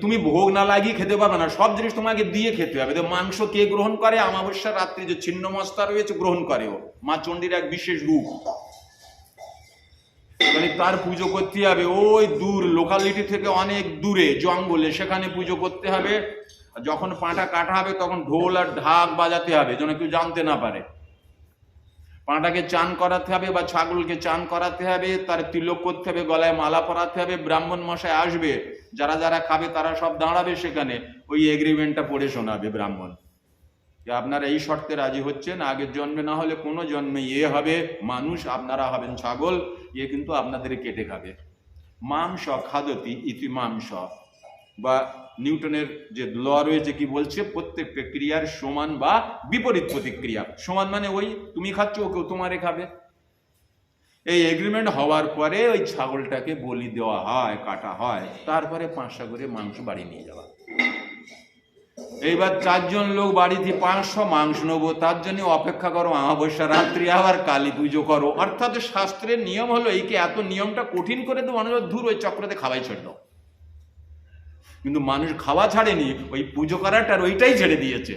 তুমি ভোগ না লাগিয়ে খেতে পারবে না, সব জিনিস তোমাকে দিয়ে খেতে হবে। মাংস কে গ্রহণ করে? অমাবস্যা রাত্রি যে ছিন্নমস্তা রয়েছে গ্রহণ করে, ও মা চণ্ডীর এক বিশেষ রূপ। তার পুজো করতে হবে ওই দূর লোকালিটি থেকে, অনেক দূরে জঙ্গলে, সেখানে পুজো করতে হবে। যখন পাঁঠা কাটা হবে তখন ঢোল আর ঢাক বাজাতে হবে যেন কেউ জানতে না পারে। পাঁঠাকে চান করাতে হবে বা ছাগলকে চান করাতে হবে, তার তিলক করতে হবে, গলায় মালা পরাতে হবে। ব্রাহ্মণ মশাই আসবে, যারা যারা খাবে তারা সব দাঁড়াবে সেখানে, ওই এগ্রিমেন্টটা পড়ে শোনাবে ব্রাহ্মণ যে আপনারা এই শর্তে রাজি হচ্ছেন, আগের জন্মে না হলে কোনো জন্মে হবে মানুষ, আপনারা হবেন ছাগল, কিন্তু আপনাদের কেটে খাবে। মাংস খাদতি ইতি মাংস, বা নিউটনের যে ল রয়েছে কি বলছে? প্রত্যেকটা ক্রিয়ার সমান বা বিপরীত প্রতিক্রিয়া। সমান মানে ওই তুমি খাচ্ছ, ওকেও তোমারে খাবে। এই এগ্রিমেন্ট হওয়ার পরে ওই ছাগলটাকে বলি দেওয়া হয়, কাটা হয়, তারপরে 500 করে মাংস বাড়ি নিয়ে যাওয়া। এইবার 4 জন লোক বাড়িতে 500 মাংস নেবো, তার জন্য অপেক্ষা করো অমাবস্যা রাত্রি, আবার কালী পুজো করো। অর্থাৎ শাস্ত্রের নিয়ম হলো এই, কি এত নিয়মটা কঠিন করে দেবো, মানুষ দূর ওই চক্রতে খাওয়াই ছেড়ে দাও। কিন্তু মানুষ খাওয়া ছাড়েনি, ওই পুজো করাটার ওইটাই ছেড়ে দিয়েছে,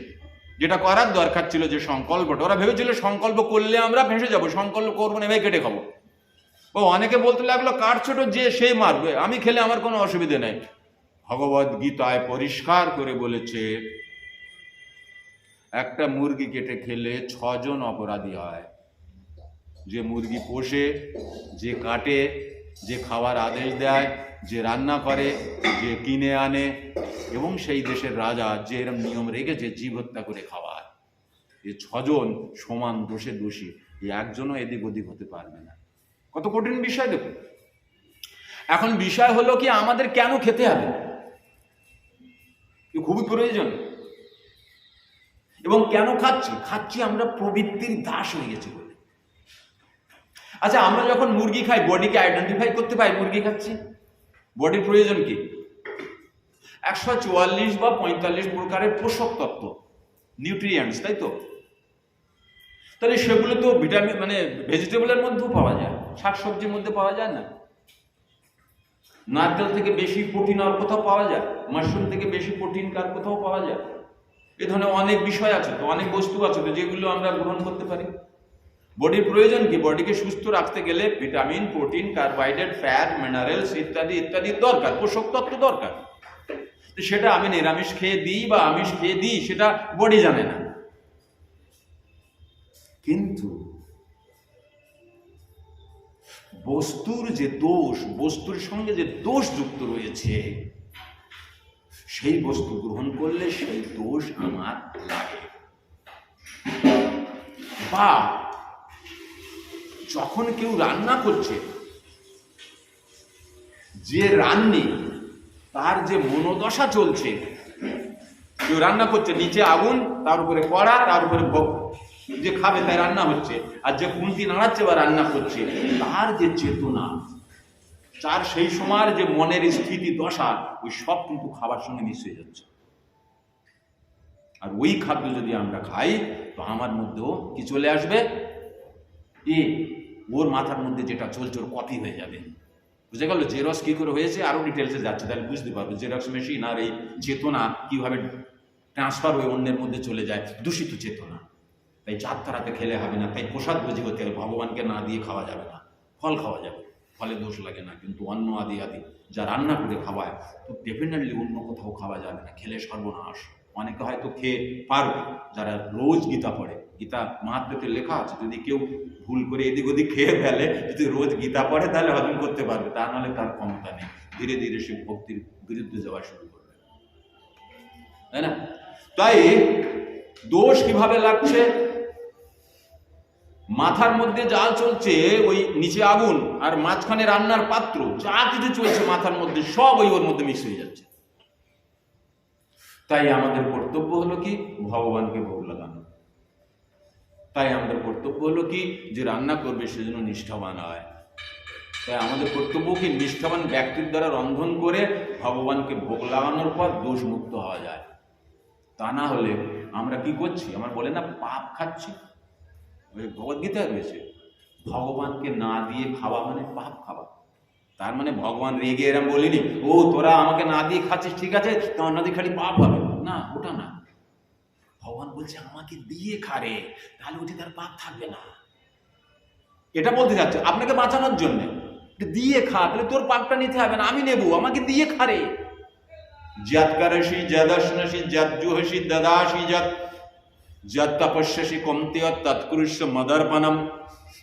যেটা করার দরকার ছিল, যে সংকল্পটা। ওরা ভেবেছিল সংকল্প করলে আমরা ভেসে যাবো, সংকল্প করবো না, এভাবে কেটে খাবো। ও অনেকে বলতে লাগলো কাঠ ছোট যে সে মারবে, আমি খেলে আমার কোনো অসুবিধে নেই। ভগবদ গীতায় পরিষ্কার করে বলেছে একটা মুরগি কেটে খেলে 6 জন অপরাধী হয়। যে মুরগি পোষে, যে কাটে, যে খাওয়ার আদেশ দেয়, যে রান্না করে, যে কিনে আনে, এবং সেই দেশের রাজা যে এরম নিয়ম রেখেছে জীব হত্যা করে খাওয়ায়, এই 6 জন সমান দোষে দোষী। এই একজনও এদিক ওদিক হতে পারবে না। কত কঠিন বিষয় দেখুন। এখন বিষয় হলো কি, আমাদের কেন খেতে হবে? খুবই প্রয়োজন। এবং কেন খাচ্ছি? আমরা প্রবৃত্তির দাস হয়ে গেছি বলে। আচ্ছা, আমরা যখন মুরগি খাই, বডিকে আইডেন্টিফাই করতে পারি মুরগি খাচ্ছি। বডির প্রয়োজন কি? 144 বা 45 প্রকারের পোষক তত্ত্ব, নিউট্রিয়েন্টস, তাই তো? তাহলে সেগুলো তো ভিটামিন মানে ভেজিটেবলের মধ্যেও পাওয়া যায়, শাকসবজির মধ্যে পাওয়া যায় না? নারকেল থেকে বেশি প্রোটিন আর কোথাও পাওয়া যায়? মাশরুম থেকে বেশি প্রোটিন কার কোথাও পাওয়া যায়? এ ধরনের অনেক বিষয় আছে তো, অনেক বস্তু আছে তো, যেগুলো আমরা গ্রহণ করতে পারি। বডির প্রয়োজন কি? বডিকে সুস্থ রাখতে গেলে vitamin, protein, carbohydrate, fat, minerals ইত্যাদি ইত্যাদি দরকার, পোষক তত্ত্ব দরকার। সেটা আমি নিরামিষ খেয়ে দিই বা আমিষ খেয়ে দিই, সেটা বডি জানে না। কিন্তু বস্তুর যে দোষ, বস্তুর সঙ্গে যে দোষ যুক্ত রয়েছে, সেই বস্তু গ্রহণ করলে সেই দোষ আমার লাগে। বা যখন কেউ রান্না করছে, যে রান্নি তার যে মনোদশা চলছে, কেউ রান্না করছে, নিচে আগুন, তার উপরে কড়া, তার উপরে যে খাবে তাই রান্না হচ্ছে, আর যে খুন্তি নাড়াচ্ছে বা রান্না করছে, তার যে চেতনা, তার সেই সময়ের যে মনের স্থিতি দশা, ওই সব কিন্তু খাবার সঙ্গে মিশে যাচ্ছে। আর ওই খাদ্য যদি আমরা খাই, তো আমার মধ্যেও কি চলে আসবে? ওর মাথার মধ্যে যেটা চলছে ওর কপি হয়ে যাবে। বুঝে গেল জেরক্স কি করে হয়েছে? আরো ডিটেলসে যাচ্ছে, তাহলে বুঝতে পারবে জেরক্স মেশিন আর এই চেতনা কিভাবে ট্রান্সফার হয়ে অন্যের মধ্যে চলে যায়, দূষিত চেতনা। তাই চাঁদ তারাতে খেলে হবে না, তাই প্রসাদ বুঝি করতে হবে, ভগবানকে না দিয়ে খাওয়া যাবে না। ফল খাওয়া যাবে, ফলে দোষ লাগে না, কিন্তু অন্ন আদি যা রান্না করে খাওয়ায়, তো ডেফিনেটলি অন্য কোথাও খাওয়া যাবে না, খেলে সর্বনাশ। অনেকে হয়তো খেয়ে পারবে, যারা রোজ গীতা পড়ে, গীতা মাহাত্ম্যতে লেখা আছে, যদি কেউ ভুল করে এদিক ওদিক খেয়ে ফেলে, যদি রোজ গীতা পড়ে তাহলে হজম করতে পারবে, তা নাহলে তার ক্ষমতা নেই, ধীরে ধীরে সে ভক্তির বিরুদ্ধে যাওয়া শুরু করবে, তাই না? তাই দোষ কিভাবে লাগছে? মাথার মধ্যে জাল চলছে, ওই নিচে আগুন, আর মাঝখানে রান্নার পাত্র, যা কিছু চলছে মাথার মধ্যে সব ওর মধ্যে মিক্স হয়ে যাচ্ছে। তাই আমাদের কর্তব্য হলো কি? ভগবানকে ভোগ লাগানো। তাই আমাদের কর্তব্য হলো কি? যে রান্না করবে সেজন্য নিষ্ঠাবান হয়। তাই আমাদের কর্তব্য কি? নিষ্ঠাবান ব্যক্তির দ্বারা রন্ধন করে ভগবানকে ভোগ লাগানোর পর দোষ মুক্ত হওয়া যায়। তা না হলে আমরা কি করছি? আমার বলে না, পাপ খাচ্ছি। ভগবদ্গীতায় রয়েছে, ভগবানকে না দিয়ে খাওয়া মানে পাপ খাওয়া। তার মানে ভগবান রেগে এরম বলিনি, ও তোরা আমাকে না দিয়ে খাচ্ছিস, ঠিক আছে, তোমার না দিয়ে খালি পাপ হবে না, ওটা না। ভগবান বলছে আমাকে দিয়ে খারে, তাহলে ওটি তার পাপ থাকবে না। এটা বলতে যাচ্ছে আপনাকে বাঁচানোর জন্য, দিয়ে খা, তাহলে তোর পাপটা নিতে হবে না, আমি নেবো, আমাকে দিয়ে খারে। যৎ করসি যদশ্নসি যজ্জুহসি দদাসি যৎ যৎ তপস্যসি কমতেয় তৎকুরুষ্য মদর্পণম।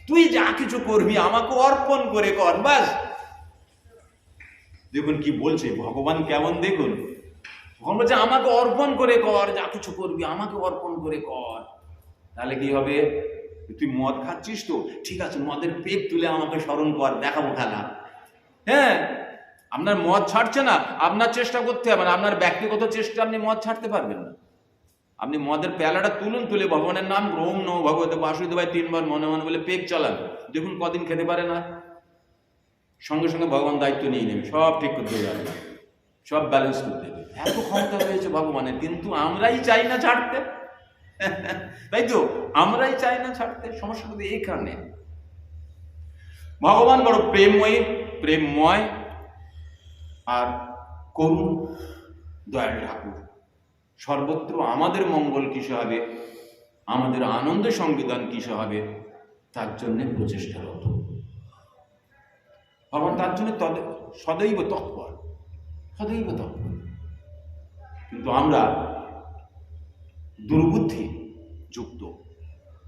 তুই যা কিছু করবি আমাকে অর্পণ করে কর, বাস। দেখুন কি বলছে ভগবান, কেমন দেখুন, ভগবান বলছে আমাকে অর্পণ করে কর, যা কিছু করবি আমাকে অর্পণ করে কর। তাহলে কি হবে? তুই মদ খাচ্ছিস তো, ঠিক আছে, মদের পেট তুলে আমাকে স্মরণ কর, দেখাবো খেলা। হ্যাঁ, আপনার মদ ছাড়ছে না, আপনার চেষ্টা করতে হবে না, আপনার ব্যক্তিগত চেষ্টা আপনি মদ ছাড়তে পারবেন না। আপনি মদের পেয়ালাটা তুলুন, তুলে ভগবানের নাম ওম নমো ভগবতে বাসুদেবায় 3 বার মনে মনে বলে পেক চালান, দেখুন কদিন খেতে পারে না, সঙ্গে সঙ্গে ভগবান দায়িত্ব নিয়ে নেবে, সব ঠিক করতে যাবে, সব ব্যালেন্স করতে দেবে। এত ক্ষমতা রয়েছে ভগবানের, কিন্তু আমরাই চাই না ছাড়তে। তাই তো, আমরাই চাই না ছাড়তে। সমস্যা কিন্তু এইখানে। ভগবান বড় প্রেমময়, প্রেমময় আর করুণ, দয়াল ঠাকুর। সর্বত্র আমাদের মঙ্গল কিসে হবে, আমাদের আনন্দ সংবিধান কিসে হবে, তার জন্য প্রচেষ্টারত ভগবান, তার জন্য সদৈব তৎপর, সদৈব তৎপর। কিন্তু আমরা দুর্বুদ্ধি যুক্ত,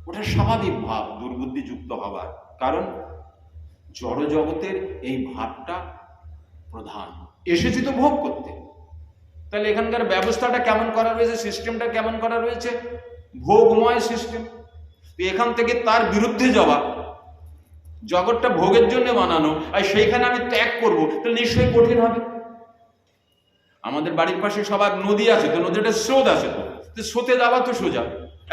ওটা স্বাভাবিক ভাব দুর্বুদ্ধি যুক্ত হবার কারণ জড় জগতের এই ভাবটা প্রধান। এসেছি তো ভোগ করতে, তাহলে এখানকার ব্যবস্থাটা কেমন করা রয়েছে, সিস্টেমটা কেমন করা রয়েছে, ভোগময় সিস্টেম। এখান থেকে তার বিরুদ্ধে যাওয়া, জগৎটা ভোগের জন্য বানানো, আর সেইখানে আমি ত্যাগ করবো, তাহলে নিশ্চয়ই কঠিন হবে। আমাদের বাড়ির পাশে সবার নদী আছে, তো নদীটা স্রোত আছে, তো স্রোতে যাওয়া তো সোজা,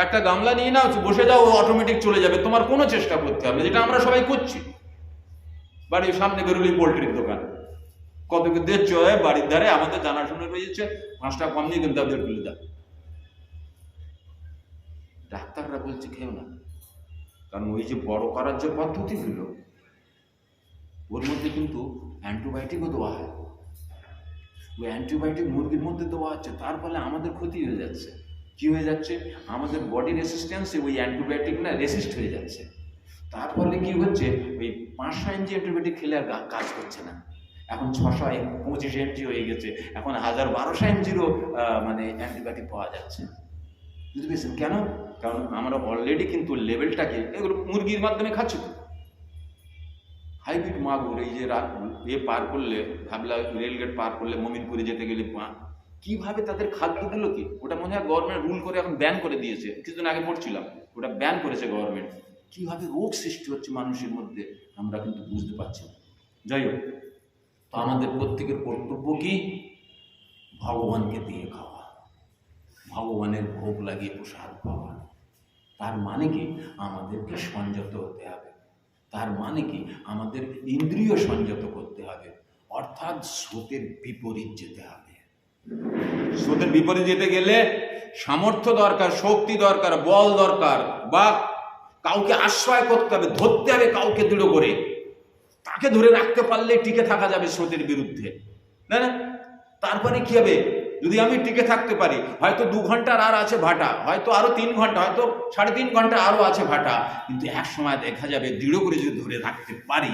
একটা গামলা নিয়ে নাও, বসে যাও, অটোমেটিক চলে যাবে, তোমার কোনো চেষ্টা করতে হবে, যেটা আমরা সবাই করছি। বাড়ির সামনে বেরোলেই পোল্ট্রির দোকান, কত দেখছো বাড়ির ধারে, আমাদের জানাশোনা রয়েছে, 5 টাকা কম নিয়ে কিন্তু তাদের তুলে দেয়। ডাক্তাররা বলছে খেও না, কারণ ওই যে বড় করার যে পদ্ধতিগুলো, ওর মধ্যে কিন্তু অ্যান্টিবায়োটিকও দেওয়া হয়। ওই অ্যান্টিবায়োটিক মুরগির মধ্যে দেওয়া হচ্ছে, তার ফলে আমাদের ক্ষতি হয়ে যাচ্ছে। কি হয়ে যাচ্ছে? আমাদের বডি রেসিস্ট্যান্সে ওই অ্যান্টিবায়োটিক না রেসিস্ট হয়ে যাচ্ছে। তার ফলে কি হচ্ছে, ওই 500 mg অ্যান্টিবায়োটিক খেলে আর কাজ করছে না, এখন 625 mg হয়ে গেছে, এখন 1000-1200 mgরও মানে অ্যান্টিবায়োটিক পাওয়া যাচ্ছে। বুঝতে পেরেছেন কেন? কারণ আমরা অলরেডি কিন্তু লেভেলটাকে, এগুলো মুরগির মাধ্যমে খাচ্ছি তো। হাইব্রিড মাগুর, এই যে পার করলে, ভাবলা রেলগেট পার করলে মমিনপুরে যেতে গেলে কিভাবে তাদের খাদ্যগুলো কি, ওটা মনে হয় গভর্নমেন্ট রুল করে এখন ব্যান করে দিয়েছে, কিছুদিন আগে পড়ছিলাম, ওটা ব্যান করেছে গভর্নমেন্ট। কিভাবে রোগ সৃষ্টি হচ্ছে মানুষের মধ্যে আমরা কিন্তু বুঝতে পারছি না। যাই হোক, তো আমাদের প্রত্যেকের কর্তব্য কি? ভগবানকে দিয়ে খাওয়া, ভগবানের ভোগ লাগিয়ে প্রসাদ পাওয়া। তার মানে কি? আমাদেরকে সংযত হতে হবে। তার মানে কি? আমাদের ইন্দ্রিয় সংযত করতে হবে, অর্থাৎ স্রোতের বিপরীত যেতে হবে। স্রোতের বিপরীত যেতে গেলে সামর্থ্য দরকার, শক্তি দরকার, বল দরকার, বা কাউকে আশ্রয় করতে হবে, ধরতে হবে কাউকে দৃঢ় করে, তাকে ধরে রাখতে পারলে টিকে থাকা যাবে স্রোতের বিরুদ্ধে, না? তারপরে কি হবে? যদি আমি টিকে থাকতে পারি, হয়তো 2 ঘন্টার আর আছে ভাটা, হয়তো আরো 3 ঘন্টা, হয়তো 3.5 ঘন্টা আরো আছে ভাটা, কিন্তু এক সময় দেখা যাবে দৃঢ় করে যদি ধরে রাখতে পারি,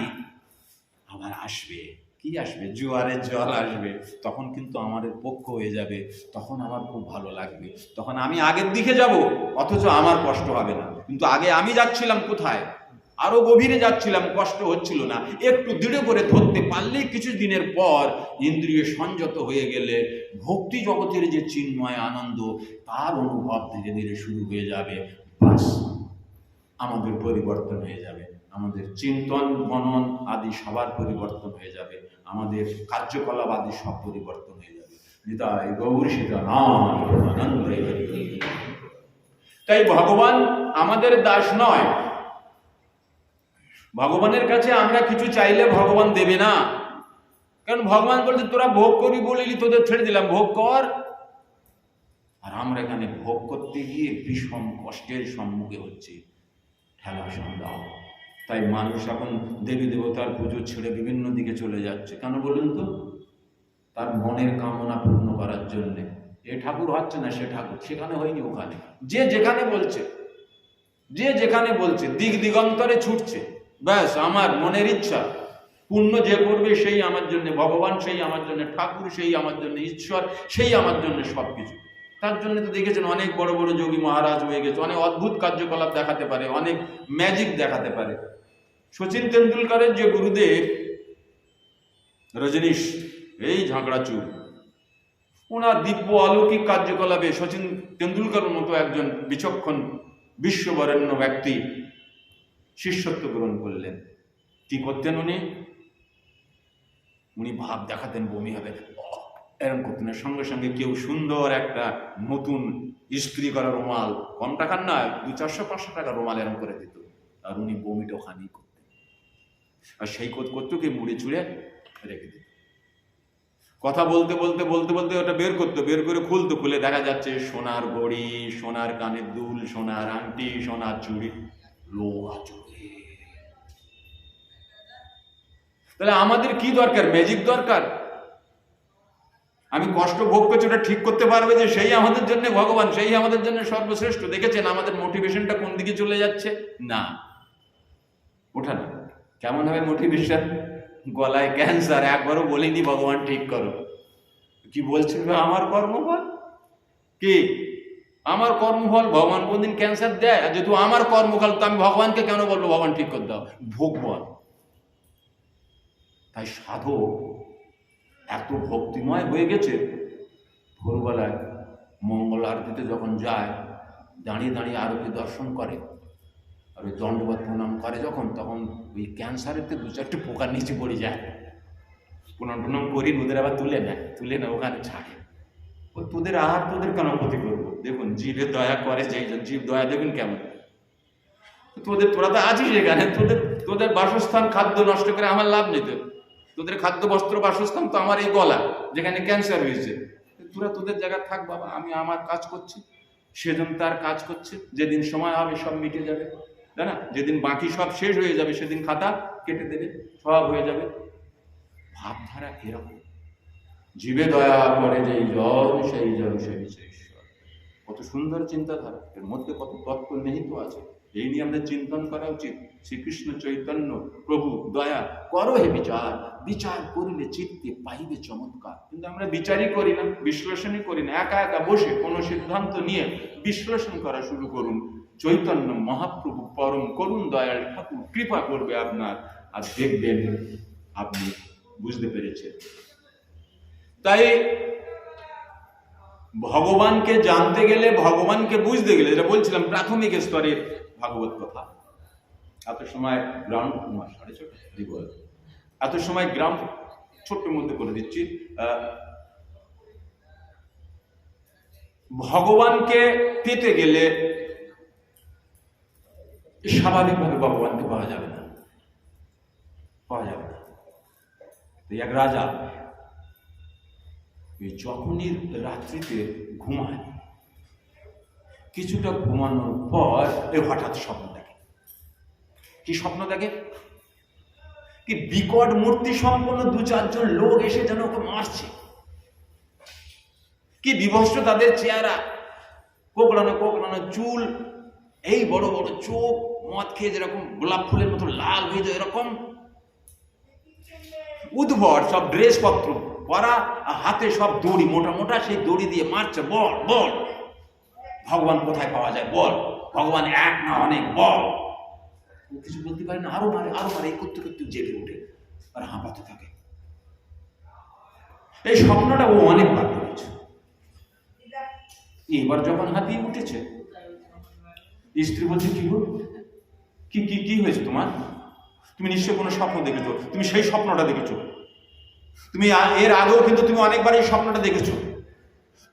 আবার আসবে কি আসবে? জোয়ারের জল আসবে, তখন কিন্তু আমাদের পক্ষ হয়ে যাবে, তখন আমার খুব ভালো লাগবে, তখন আমি আগের দিকে যাব, অথচ আমার কষ্ট হবে না। কিন্তু আগে আমি যাচ্ছিলাম কোথায়, আরো গভীরে যাচ্ছিলাম, কষ্ট হচ্ছিল না। একটু দৃঢ় করে ধরতে পারলেই কিছু দিনের পর ইন্দ্রিয় সংযত হয়ে গেলে ভক্তি জগতের যে চিন্ময় আনন্দ, তার অনুভব ধীরে ধীরে শুরু হয়ে যাবে। বাস, আমাদের পরিবর্তন হয়ে যাবে, আমাদের চিন্তন মনন আদি সবার পরিবর্তন হয়ে যাবে, আমাদের কার্যকলাপ আদি সব পরিবর্তন হয়ে যাবে। নিতাই গৌর সীতানন্দ। তাই ভগবান আমাদের দাস নয়। ভগবানের কাছে আমরা কিছু চাইলে ভগবান দেবে না, কারণ ভগবান বলছে তোরা ভোগ করবি বলিলি, তোদের ছেড়ে দিলাম, ভোগ কর। আর আমরা এখানে ভোগ করতে গিয়ে ভীষণ কষ্টের সম্মুখে হচ্ছে, ঠেলা সন্দেহ। তাই মানুষ এখন দেবী দেবতার পুজো ছেড়ে বিভিন্ন দিকে চলে যাচ্ছে। কেন বলুন তো? তার মনের কামনা পূর্ণ করার জন্যে। এ ঠাকুর হচ্ছে না, সে ঠাকুর সেখানে হয়নি, ওখানে যে যেখানে বলছে, যে যেখানে বলছে দিক দিগন্তরে ছুটছে। ব্যাস, আমার মনের ইচ্ছা পূর্ণ যে করবে সেই আমার জন্য ভগবান, সেই আমার জন্য ঠাকুর, সেই আমার জন্য ঈশ্বর, সেই আমার জন্য সবকিছু। তার জন্য তো দেখেছেন অনেক বড় বড় যোগী মহারাজ হয়ে গেছে, অনেক অদ্ভুত কার্যকলাপ দেখাতে পারে, অনেক ম্যাজিক দেখাতে পারে। শচীন তেন্ডুলকরের যে গুরুদেব রজনীশ, এই ঝাঁকড়া চুল, ওনার দিব্য অলৌকিক কার্যকলাপে শচীন তেন্ডুলকরের মতো একজন বিচক্ষণ বিশ্ববরেণ্য ব্যক্তি শিষ্যত্ব গ্রহণ করলেন। কি করতেন উনি? উনি ভাব দেখাতেন, বমি হবে, এরকম করতেন। সঙ্গে সঙ্গে কেউ সুন্দর একটা নতুন ইস্ত্রি করা রুমাল, কম টাকার নয়, 200-400 টাকা রুমাল এরকম করে দিত, আর উনি বমিটা ওখানেই করতেন। আর সেই করতো কি মুড়ে চুড়ে রেখে দিত। কথা বলতে বলতে বলতে বলতে ওটা বের করতো, বের করে খুলতো, খুলে দেখা যাচ্ছে সোনার ঘড়ি, সোনার কানের দুল, সোনার আংটি, সোনার চুড়ি, লোহা চুড়ি। তাহলে আমাদের কি দরকার? ম্যাজিক দরকার। আমি কষ্ট ভোগ করছি, ওটা ঠিক করতে পারবে যে সেই আমাদের জন্য ভগবান, সেই আমাদের জন্য সর্বশ্রেষ্ঠ। দেখেছেন আমাদের মোটিভেশনটা কোন দিকে চলে যাচ্ছে? না, ওঠা না। কেমন হবে মোটিভেশন? গলায় ক্যান্সার, একবারও বলিনি ভগবান ঠিক করো। কি বলছিল? আমার কর্মফল কি? আমার কর্মফল ভগবান কোনদিন ক্যান্সার দেয়? আর যেহেতু আমার কর্মফল, তো আমি ভগবানকে কেন বলবো ভগবান ঠিক করে দাও? ভগবান। তাই সাধক এত ভক্তিময় হয়ে গেছে, ভোরবেলায় মঙ্গল আরতিতে যখন যায়, দাঁড়িয়ে দাঁড়িয়ে আরতি দর্শন করে, আর ওই দণ্ডবত প্রণাম করে যখন, তখন ওই ক্যান্সারের 2-4টি পোকার নিচে পড়ে যায়। প্রণাম টনাম করি, ওদের আবার তুলে নেয়, ওখানে ছাড়ে। ও তোদের তোদের কেন ক্ষতি করবো? দেখুন জীবে দয়া করে, যেই জীব দয়া দেখুন কেমন। তোরা তো আছিস এখানে, তোদের বাসস্থান খাদ্য নষ্ট করে আমার লাভ নেই। তোদের খাদ্য বস্ত্র বাসস্থান তো আমার এই গলা, যেখানে ক্যান্সার হয়েছে। তোদের জায়গা থাক বাবা, আমি আমার কাজ করছি, সেজন তার কাজ করছে। যেদিন সময় হবে সব মিটে যাবে, তাই না? যেদিন বাকি সব শেষ হয়ে যাবে সেদিন খাতা কেটে দেবে, সব হয়ে যাবে। ভাবধারা এরকম। জীবে দয়া করে যেই জন, সেই জন সেই ঈশ্বর। কত সুন্দর চিন্তাধারা, এর মধ্যে কত তত্ত্ব নিহিত আছে। এই নিয়ে আমাদের চিন্তন করা উচিত। শ্রীকৃষ্ণ চৈতন্য প্রভু দয়া করো হে বিচার, বিচার করিলে চিত্তে পাইবে চমৎকার। কিন্তু আমরা বিচারই করি না, বিশ্লেষণই করি না। একা একা বসে কোনো সিদ্ধান্ত নিয়ে বিশ্লেষণ করা শুরু করুন। চৈতন্য মহাপ্রভু পরম করুণ দয়াল ঠাকুর কৃপা করবে আপনার, আর দেখবেন আপনি বুঝতে পেরেছেন। তাই ভগবানকে জানতে গেলে, ভগবানকে বুঝতে গেলে, যেটা বলছিলাম প্রাথমিক স্তরের ভাগবত কথা, এত সময় গ্রাউন্ড, 6:30 এত সময় গ্রাউন্ড ছোট্ট মধ্যে করে দিচ্ছি। ভগবানকে পেতে গেলে স্বাভাবিকভাবে ভগবানকে পাওয়া যাবে না, পাওয়া যাবে না। এক রাজা যখনই রাত্রিতে ঘুমায়, কিছুটা ঘুমানোর পর হঠাৎ স্বপ্ন দেখে। কি স্বপ্ন দেখে? কি বিকট মূর্তি সম্পন্ন 2-4 জন লোক এসে যেন ওকে মারছে। কি বিভৎস তাদের চেহারা, কোকড়ানো কোকড়ানো চুল, এই বড় বড় চোখ, মদ খেয়ে যেরকম গোলাপ ফুলের মতো লাল হয়ে যায় এরকম, উদ্ভট সব ড্রেস পত্র পরা, হাতে সব দড়ি, মোটা মোটা সেই দড়ি দিয়ে মারছে। বল বল। ভগবান কোথায় পাওয়া যায় বল, ভগবান এক না অনেক বল। ও কিছু বলতে পারে না, আরো মারে এই করতে করতে জেগে ওঠে আর হাঁপাতে থাকে। এই স্বপ্নটা ও অনেকবার দেখেছে। এবার যখন হাতিয়ে উঠেছে, স্ত্রী বলছে, কি গো, কি কি কি হয়েছে তোমার? তুমি নিশ্চয় কোনো স্বপ্ন দেখেছো, তুমি সেই স্বপ্নটা দেখেছো। তুমি এর আগেও কিন্তু তুমি অনেকবার এই স্বপ্নটা দেখেছো।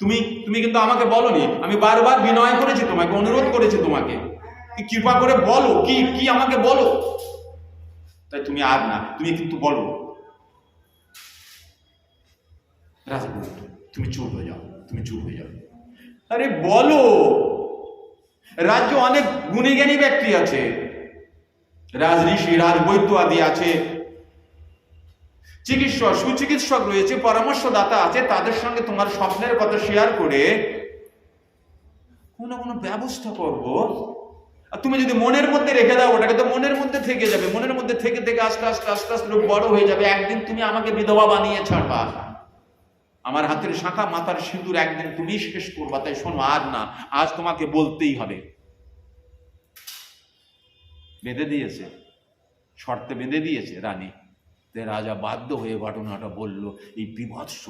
তুমি কিন্তু আমাকে বলোনি, আমি বারবার বিনয় করেছি তোমাকে, অনুরোধ করেছি তোমাকে, কৃপা করে বলো, কি কি আমাকে বলো। তাই তুমি আর না, তুমি কিন্তু বলো। রাজা বলল, তুমি চুপ হয়ে যাও, তুমি চুপ হয়ে যাও। আরে বলো, রাজ্য অনেক গুণী জ্ঞানী ব্যক্তি আছে, রাজ ঋষি, রাজ বৈদ্য আদি আছে, চিকিৎসক, সুচিকিৎসক রয়েছে, পরামর্শদাতা আছে, তাদের সঙ্গে তোমার স্বপ্নের কথা শেয়ার করে কোনো ব্যবস্থা করবো। আর তুমি যদি মনের মধ্যে রেখে দাও, ওটাকে তো মনের মধ্যে থেকে যাবে, মনের মধ্যে থেকে থেকে আস্তে আস্তে আস্তে আস্তে বড় হয়ে যাবে। একদিন তুমি আমাকে বিধবা বানিয়ে ছাড়বা, আমার হাতের শাঁখা মাথার সিঁদুর একদিন তুমি শেষ করবা। তাই শোনো, আর না, আজ তোমাকে বলতেই হবে। বেঁধে দিয়েছে, শর্তে বেঁধে দিয়েছে রানী। রাজা বাধ্য হয়ে ঘটনাটা বলল, এই বিভৎস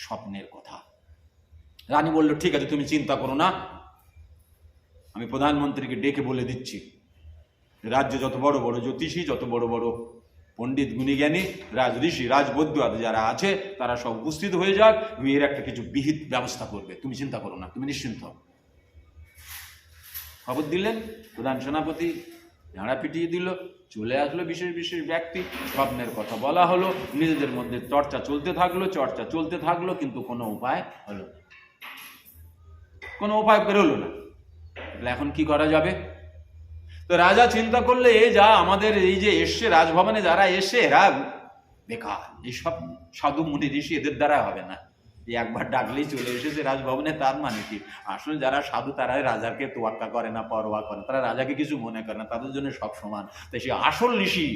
স্বপ্নের কথা। রানী বলল, ঠিক আছে, তুমি চিন্তা করো না, আমি প্রধানমন্ত্রীকে ডেকে বলে দিচ্ছি। রাজ্যে যত বড় বড় জ্যোতিষী, যত বড় বড় পণ্ডিত, গুণীজ্ঞানী, রাজ ঋষি, রাজবৈদ্য যারা আছে, তারা সব উপস্থিত হয়ে যাক, তুমি এর একটা কিছু বিহিত ব্যবস্থা করবে, তুমি চিন্তা করো না, তুমি নিশ্চিন্ত হও। খবর দিলেন, প্রধান সেনাপতি ঝাড়া পিটিয়ে দিল, চলে আসলো বিশেষ বিশেষ ব্যক্তি, স্বপ্নের কথা বলা হলো, নিজেদের মধ্যে চর্চা চলতে থাকলো, কিন্তু কোনো উপায় হলো, কোনো উপায় বেরোলো না। এখন কি করা যাবে? তো রাজা চিন্তা করলে, যা আমাদের এই যে এসছে রাজভবনে যারা এসে, এরা বেকার, এইসব সাধু মুনি ঋষি, এদের দ্বারা হবে না। একবার ডাকলেই চলে এসেছে রাজভবনে, তার মানে কি? আসলে যারা সাধু তারা রাজাকে তোয়াক্কা করে না, পরোয়া করে না, তারা রাজাকে কিছু মনে করে না, তাদের জন্য সব সমান। তাই সে আসল ঋষি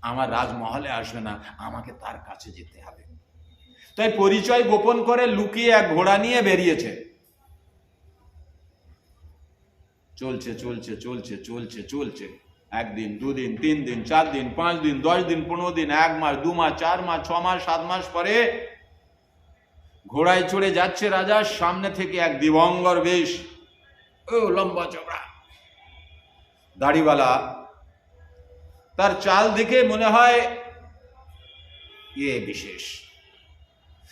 আমার রাজমহলে আসবে না, আমাকে তার কাছে যেতে হবে। তাই পরিচয় গোপন করে লুকিয়ে এক ঘোড়া নিয়ে বেরিয়েছে। চলছে, একদিন, দুদিন, 3 দিন, 4 দিন, 5 দিন, 10 দিন, 15 দিন, 1 মাস, 2 মাস, 4 মাস, 6 মাস, 7 মাস পরে ঘোড়ায় চড়ে যাচ্ছে রাজা। সামনে থেকে এক দিবঙ্গর বেশ, ও লম্বা চওড়া দাড়িওয়ালা, তার চাল দেখে মনে হয় বিশেষ,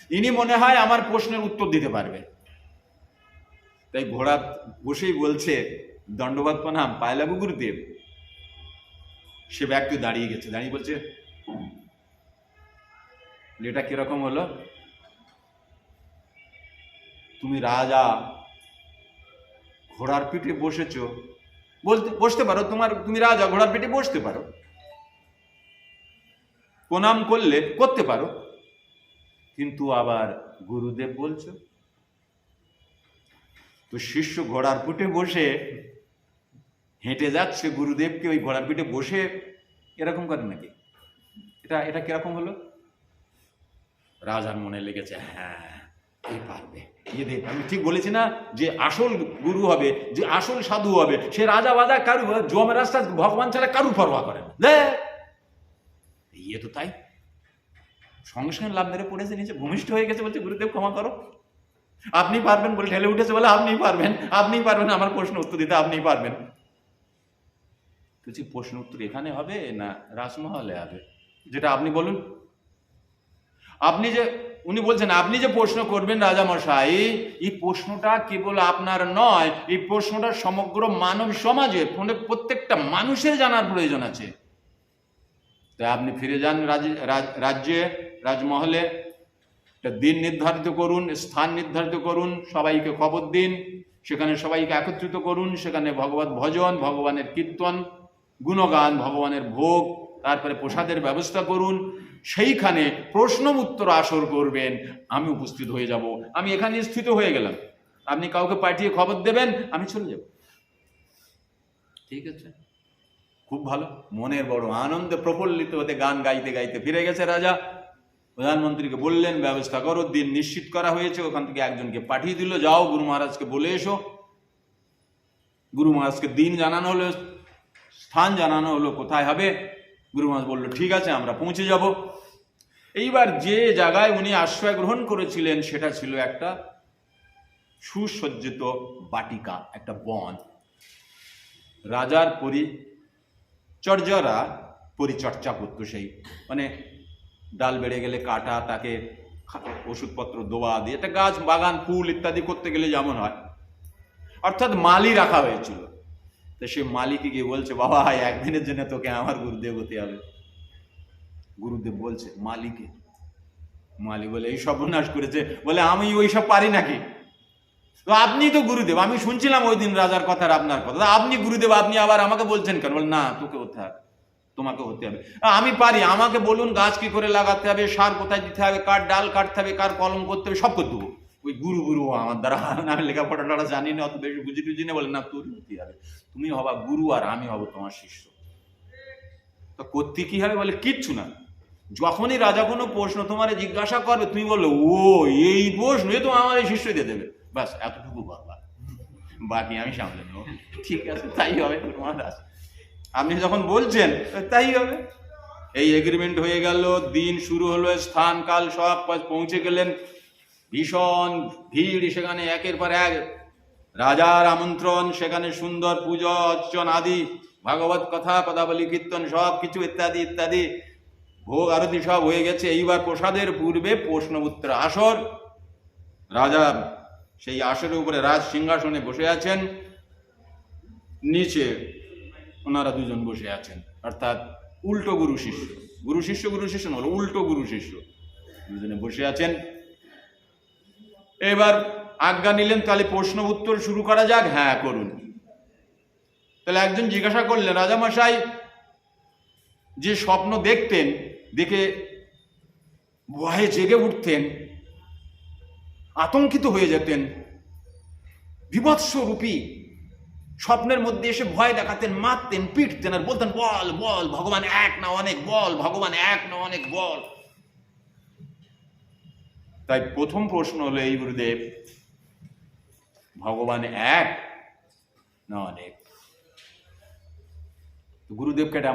ইনি মনে হয় আমার প্রশ্নের উত্তর দিতে পারবে। তাই ঘোড়া বসেই বলছে, দণ্ডবাদ প্রণাম, পায়ে লাগু গুরুদেব। সে ব্যক্তি দাঁড়িয়ে গেছে, দাঁড়িয়ে বলছে, এটা কিরকম হলো? তুমি রাজা, ঘোড়ার পিঠে বসেছ, বসতে পারো, তুমি রাজা, ঘোড়ার পিঠে বসতে পারো, প্রণাম করতে পারো, কিন্তু আবার গুরুদেব বলছো। তো শিষ্য ঘোড়ার পিঠে বসে হেঁটে যাচ্ছে, গুরুদেবকে ওই ঘোড়ার পিঠে বসে এরকম করে নাকি? এটা কিরকম হলো? রাজার মনে লেগেছে, হ্যাঁ, এই পারবে, আমি ঠিক বলেছি না, যে আসল গুরু হবে, যে আসল সাধু হবে, সে রাজা বাজা কারু জমের রাস্তা ভগবান ছাড়া কারু পরোয়া করেন। তো তাই সঙ্গে সঙ্গে লাভ মেরে পড়েছে নিচে, ভূমিষ্ঠ হয়ে গেছে, বলছে, গুরুদেব ক্ষমা করো, আপনি পারবেন বলে ঠেলে উঠেছে, বলে আপনিই পারবেন আমার প্রশ্ন উত্তর দিতে, আপনিই পারবেন। প্রশ্ন উত্তর এখানে হবে না রাজমহলে হবে? যেটা আপনি বলুন। উনি বলছেন, আপনি যে প্রশ্ন করবেন রাজা মশাই, এই প্রশ্নটা কেবল আপনার নয়, এই প্রশ্নটা সমগ্র মানব সমাজের, প্রত্যেকটা মানুষের জানার প্রয়োজন আছে। তাই আপনি ফিরে যান রাজ্যে, রাজমহলে, একটা দিন নির্ধারিত করুন, স্থান নির্ধারিত করুন, সবাইকে খবর দিন, সেখানে সবাইকে একত্রিত করুন, সেখানে ভগবত ভজন, ভগবানের কীর্তন, গুণগান, ভগবানের ভোগ, তারপরে প্রসাদের ব্যবস্থা করুন। সেইখানে প্রশ্ন উত্তর আসর করবেন, আমি উপস্থিত হয়ে যাব, আমি এখানে স্থিত হয়ে গেলাম, আপনি কাউকে পাঠিয়ে খবর দেবেন, আমি চলে যাব। ঠিক আছে, খুব ভালো। মনের বড় আনন্দে প্রফুল্লিত হতে গান গাইতে গাইতে ফিরে গেছে রাজা। প্রধানমন্ত্রীকে বললেন ব্যবস্থা করো, দিন নিশ্চিত করা হয়েছে, ওখান থেকে একজনকে পাঠিয়ে দিল, যাও গুরু মহারাজকে বলে এসো। গুরু মহারাজকে দিন জানানো হলো, স্থান জানানো হলো কোথায় হবে। গুরু মহারাজ বললো ঠিক আছে, আমরা পৌঁছে যাব। এইবার যে জায়গায় উনি আশ্রয় গ্রহণ করেছিলেন সেটা ছিল একটা সুসজ্জিত বাটিকা, একটা বন। রাজার পরিচর্যা করতো, সেই মানে ডাল বেড়ে গেলে কাটা, তাকে ওষুধপত্র দোয়া দিয়ে, একটা গাছ বাগান ফুল ইত্যাদি করতে গেলে যেমন হয়, অর্থাৎ মালি রাখা হয়েছিল। তো সে মালিকে গিয়ে বলছে, বাবা একদিনের জন্য তোকে আমার গুরুদেব হতে হবে। গুরুদেব বলছে মালিকে, মালি বলে এই সর্বনাশ করেছে, বলে আমি ওইসব পারি নাকি? তো আপনি তো গুরুদেব, আমি শুনছিলাম ওই দিন রাজার কথা, আপনার কথা, আপনি গুরুদেব, আপনি আবার আমাকে বলছেন কেন? বলে না, তোকে হতে হবে, তোমাকে হতে হবে। আমি পারি, আমাকে বলুন গাছ কি করে লাগাতে হবে, সার কোথায় দিতে হবে, কার ডাল কাটতে হবে, কার কলম করতে হবে, সব করে দেবো। ওই গুরু আমার দ্বারা, আমি লেখাপড়া টাড়া জানি না, অত বেশি বুঝি টুঝি না। বলে না, তোর হতে হবে, তুমি হবা গুরু আর আমি হব তোমার শিষ্য। তো করতে কি হবে? বলে কিচ্ছু না, যখনই রাজা কোনো প্রশ্ন তোমার জিজ্ঞাসা করবে, তুমি বললো ও এই প্রশ্ন, এ তো আমার এই শিষ্য দিয়ে দেবে, ব্যাস এতটুকু বলবা, বাকি আমি সামলে নেবো। ঠিক আছে, তাই হবে মহারাজ, আপনি যখন বলছেন তাই হবে। এই এগ্রিমেন্ট হয়ে গেল, দিন শুরু হলো, স্থান কাল সব পৌঁছে গেলেন। ভীষণ ভিড় সেখানে, একের পর এক রাজার আমন্ত্রণ, সেখানে সুন্দর পূজা অর্চন আদি, ভাগবত কথা, পদাবলী কীর্তন সব কিছু ইত্যাদি ইত্যাদি, ভোগ আরতি সব হয়ে গেছে। এইবার প্রসাদের পূর্বে প্রশ্ন উত্তর আসর। রাজা সেই আসরের উপরে রাজ সিংহাসনে বসে আছেন, নিচে ওনারা দুজন বসে আছেন, অর্থাৎ উল্টো গুরু শিষ্য, গুরু শিষ্য নয়, উল্টো গুরু শিষ্য দুজনে বসে আছেন। এবার আজ্ঞা নিলেন, তাহলে প্রশ্ন উত্তর শুরু করা যাক। হ্যাঁ করুন। তাহলে একজন জিজ্ঞাসা করলেন, রাজামশাই যে স্বপ্ন দেখতেন, দেখে ভয়ে জেগে উঠতেন, আতঙ্কিত হয়ে যেতেন, বিভৎস রূপী স্বপ্নের মধ্যে এসে ভয় দেখাতেন, মারতেন, পিটতেন, আর বলতেন বল বল ভগবান এক না অনেক, বল ভগবান এক না অনেক, বল। তাই প্রথম প্রশ্ন হলো এই, গুরুদেব ভগবান এক না অনেক? গুরুদেবকে এটা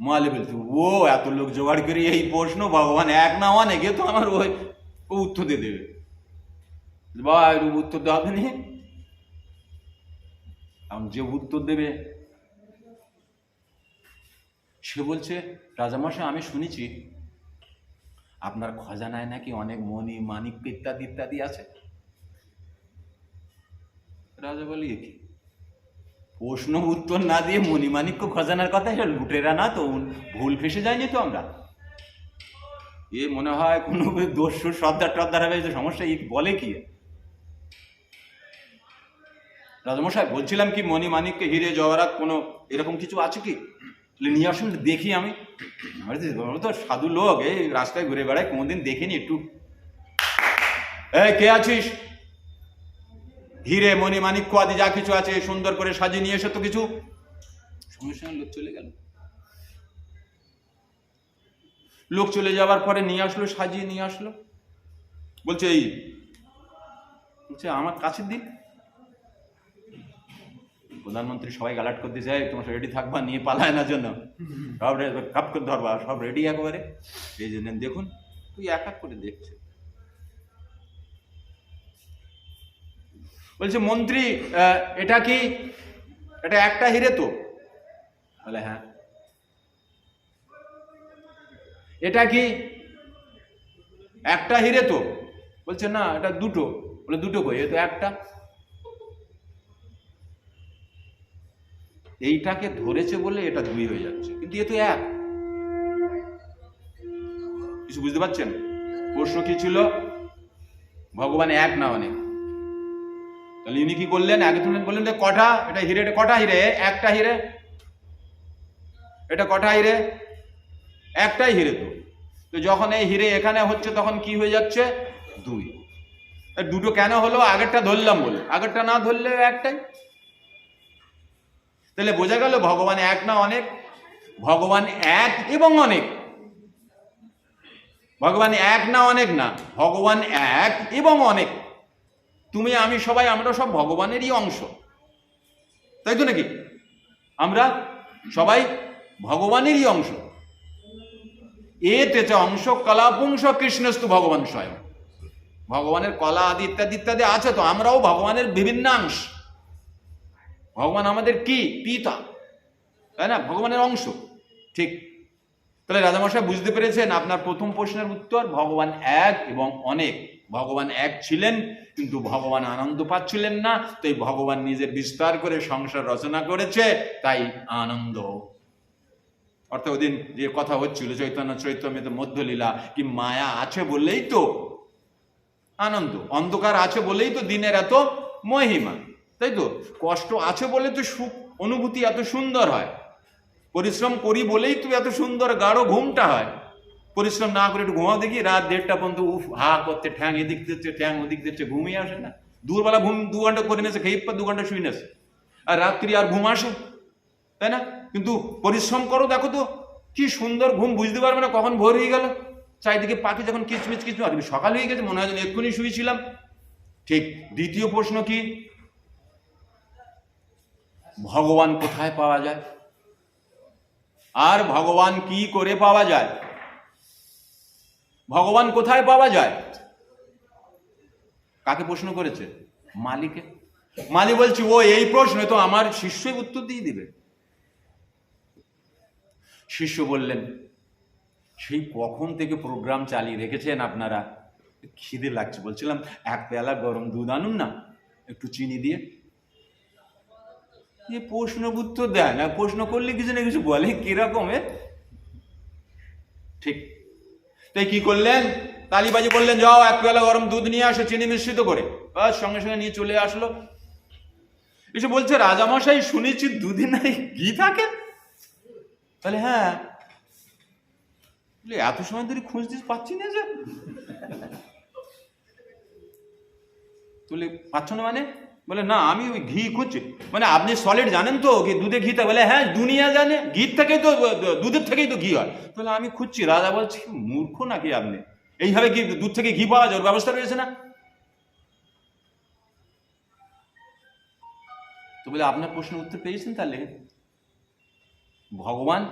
মালি বলতো, ও এত লোক জোগাড় করে এই প্রশ্ন ভগবান এক না অনেক, এ তো আমার ওই উত্তর দিয়ে দেবে। বাবা উত্তর দেওয়া হবে না, যে উত্তর দেবে সে বলছে, রাজামশাই আমি শুনেছি আপনার খজানায় নাকি অনেক মণি মানিক ইত্যাদি ইত্যাদি আছে। রাজা বলি, কি প্রশ্ন উত্তর না দিয়ে মণিমাণিক্য খজানার কথা, এটা লুটেরা না তো, ভুল ফেসে যায়নি তো আমরা? এ মনে হয় কোনো দস্যু সর্দার টর্দার হবে, সমস্যা বলে কি? রাজামশাই বলছিলাম কি, মণিমাণিক্য হিরে জওয়ারাত কোনো এরকম কিছু আছে কি? নিয়ে আসুন দেখি। আমি তো সাধু লোক, এই রাস্তায় ঘুরে বেড়ায়, কোনোদিন দেখিনি, একটু এই কে আছিস, হিরে মণিমাণিক্য আদি যা কিছু আছে সুন্দর করে সাজিয়ে নিয়ে এসে তো কিছু। সঙ্গে সঙ্গে লোক চলে গেল। লোক চলে যাওয়ার পরে নিয়ে আসলো, সাজিয়ে নিয়ে আসলো, বলছে এই, বলছে আমার কাছের দিন। প্রধানমন্ত্রী সবাই গালাট করতে চায়, তোমার রেডি থাকবা, নিয়ে পালায় না জন্য, সব কাপ করে ধরবা, সব রেডি একেবারে। এই জন্য দেখুন, তুই এক এক করে দেখছে। বলছে মন্ত্রী এটা কি, এটা একটা হিরে তো? বলে হ্যাঁ। এটা কি একটা হিরে তো? বলছে না, এটা দুটো। বলে দুটো কই, এ তো একটা। এইটাকে ধরেছে বলে এটা দুই হয়ে যাচ্ছে, কিন্তু এ তো এক। কিছু বুঝতে পারছেন? প্রশ্ন কি ছিল? ভগবান এক না অনেক। তাহলে ইনি কি করলেন, আগে তুলেন বললেন কটা, এটা হিরে, এটা কটা হিরে? একটা হিরে। এটা কটা হিরে? একটাই হিরে তো। তো যখন এই হিরে এখানে হচ্ছে তখন কি হয়ে যাচ্ছে? দুই। দুটো কেন হলো? আগেরটা ধরলাম বলে, আগেরটা না ধরলে একটাই। তাহলে বোঝা গেল ভগবান এক না অনেক? ভগবান এক এবং অনেক। ভগবান এক না অনেক না, ভগবান এক এবং অনেক। তুমি আমি সবাই আমরা সব ভগবানেরই অংশ, তাই তো নাকি? আমরা সবাই ভগবানেরই অংশ। এতে অংশ কলাপুংস কৃষ্ণস্তু ভগবান স্বয়ং। ভগবানের কলা আদি ইত্যাদি ইত্যাদি আছে, তো আমরাও ভগবানের বিভিন্নাংশ। ভগবান আমাদের কি পিতা, তাই না? ভগবানের অংশ। ঠিক। তাহলে রাজামশাই বুঝতে পেরেছেন আপনার প্রথম প্রশ্নের উত্তর, ভগবান এক এবং অনেক। ভগবান এক ছিলেন, কিন্তু ভগবান আনন্দ পাচ্ছিলেন না, তাই ভগবান নিজের বিস্তার করে সংসার রচনা করেছে, তাই আনন্দ। অর্থাৎ ওদিন যে কথা হচ্ছিল চৈতন্য চৈতন্যের মধ্যলীলা, কি মায়া আছে বললেই তো আনন্দ, অন্ধকার আছে বলেই তো দিনের এত মহিমা, তাই তো? কষ্ট আছে বলে তো সুখ অনুভূতি এত সুন্দর হয়, পরিশ্রম করি বলেই তো এত সুন্দর গাঢ় ঘুমটা হয়। পরিশ্রম না করে একটু ঘুমাও দেখি, রাত 1:30 পর্যন্ত উফ হা করতে, ঠ্যাং এদিক দিচ্ছে ঠ্যাং ওদিক দিচ্ছে, ঘুমিয়ে আসে না। দুপুরবেলা ঘুম 2 ঘন্টা করে নেছে, খেয়ে 2 ঘন্টা শুয়ে নেছে, আর রাত্রি আর ঘুম আসে, তাই না? কিন্তু পরিশ্রম করো, দেখো তো কি সুন্দর ঘুম, বুঝতে পারবে না কখন ভোর হয়ে গেল। চারিদিকে পাখি যখন কিচমিচ কিচমিচ, আর সকাল হয়ে গেছে, মনে হয় যেন এক্ষুনি শুয়েছিলাম। ঠিক। দ্বিতীয় প্রশ্ন কি, ভগবান কোথায় পাওয়া যায়, আর ভগবান কি করে পাওয়া যায়? ভগবান কোথায় পাওয়া যায়? কাকে প্রশ্ন করেছে? মালিকে। মালি বলছি, ও এই প্রশ্ন তো আমার শিষ্যই উত্তর দিয়ে দিবে। শিষ্য বললেন, সেই কখন থেকে প্রোগ্রাম চালিয়ে রেখেছেন আপনারা, খিদে লাগছে, বলছিলাম 1 পেয়ালা গরম দুধ আনুন না, একটু চিনি দিয়ে। ये প্রশ্ন উত্তর দেয় না, প্রশ্ন করলে কিছু না কিছু বলে, কিরকম এ। ঠিক। তাই কি করলেন, তালিবাজি বললেন, যাও 1 পেয়ালা গরম দুধ নিয়ে আসো চিনি মিশ্রিত করে। বাস, সঙ্গে সঙ্গে নিয়ে চলে আসলো। এসে বলছে, রাজামশাই শুনেছি দুধে নাই ঘি থাকে। তাহলে হ্যাঁ, এত সময় ধরে খুঁজতে পাচ্ছি না যে। তুলে পাচ্ছ না মানে? বলে না, আমি ওই ঘি খুঁজছি। মানে আপনি সলিড জানেন তো কি দুধে ঘি থাকে? বলে হ্যাঁ, দুনিয়া জানে, ঘির থেকেই তো, দুধের থেকেই তো ঘি হয়। তাহলে আমি খুঁজছি। রাজা বলছি, মূর্খ নাকি আপনি? এইভাবে কি দুধ থেকে ঘি পাওয়া যায়? ব্যবস্থা রয়েছে না? তো বলে আপনার প্রশ্নের উত্তর পেয়েছেন। তাহলে ভগবান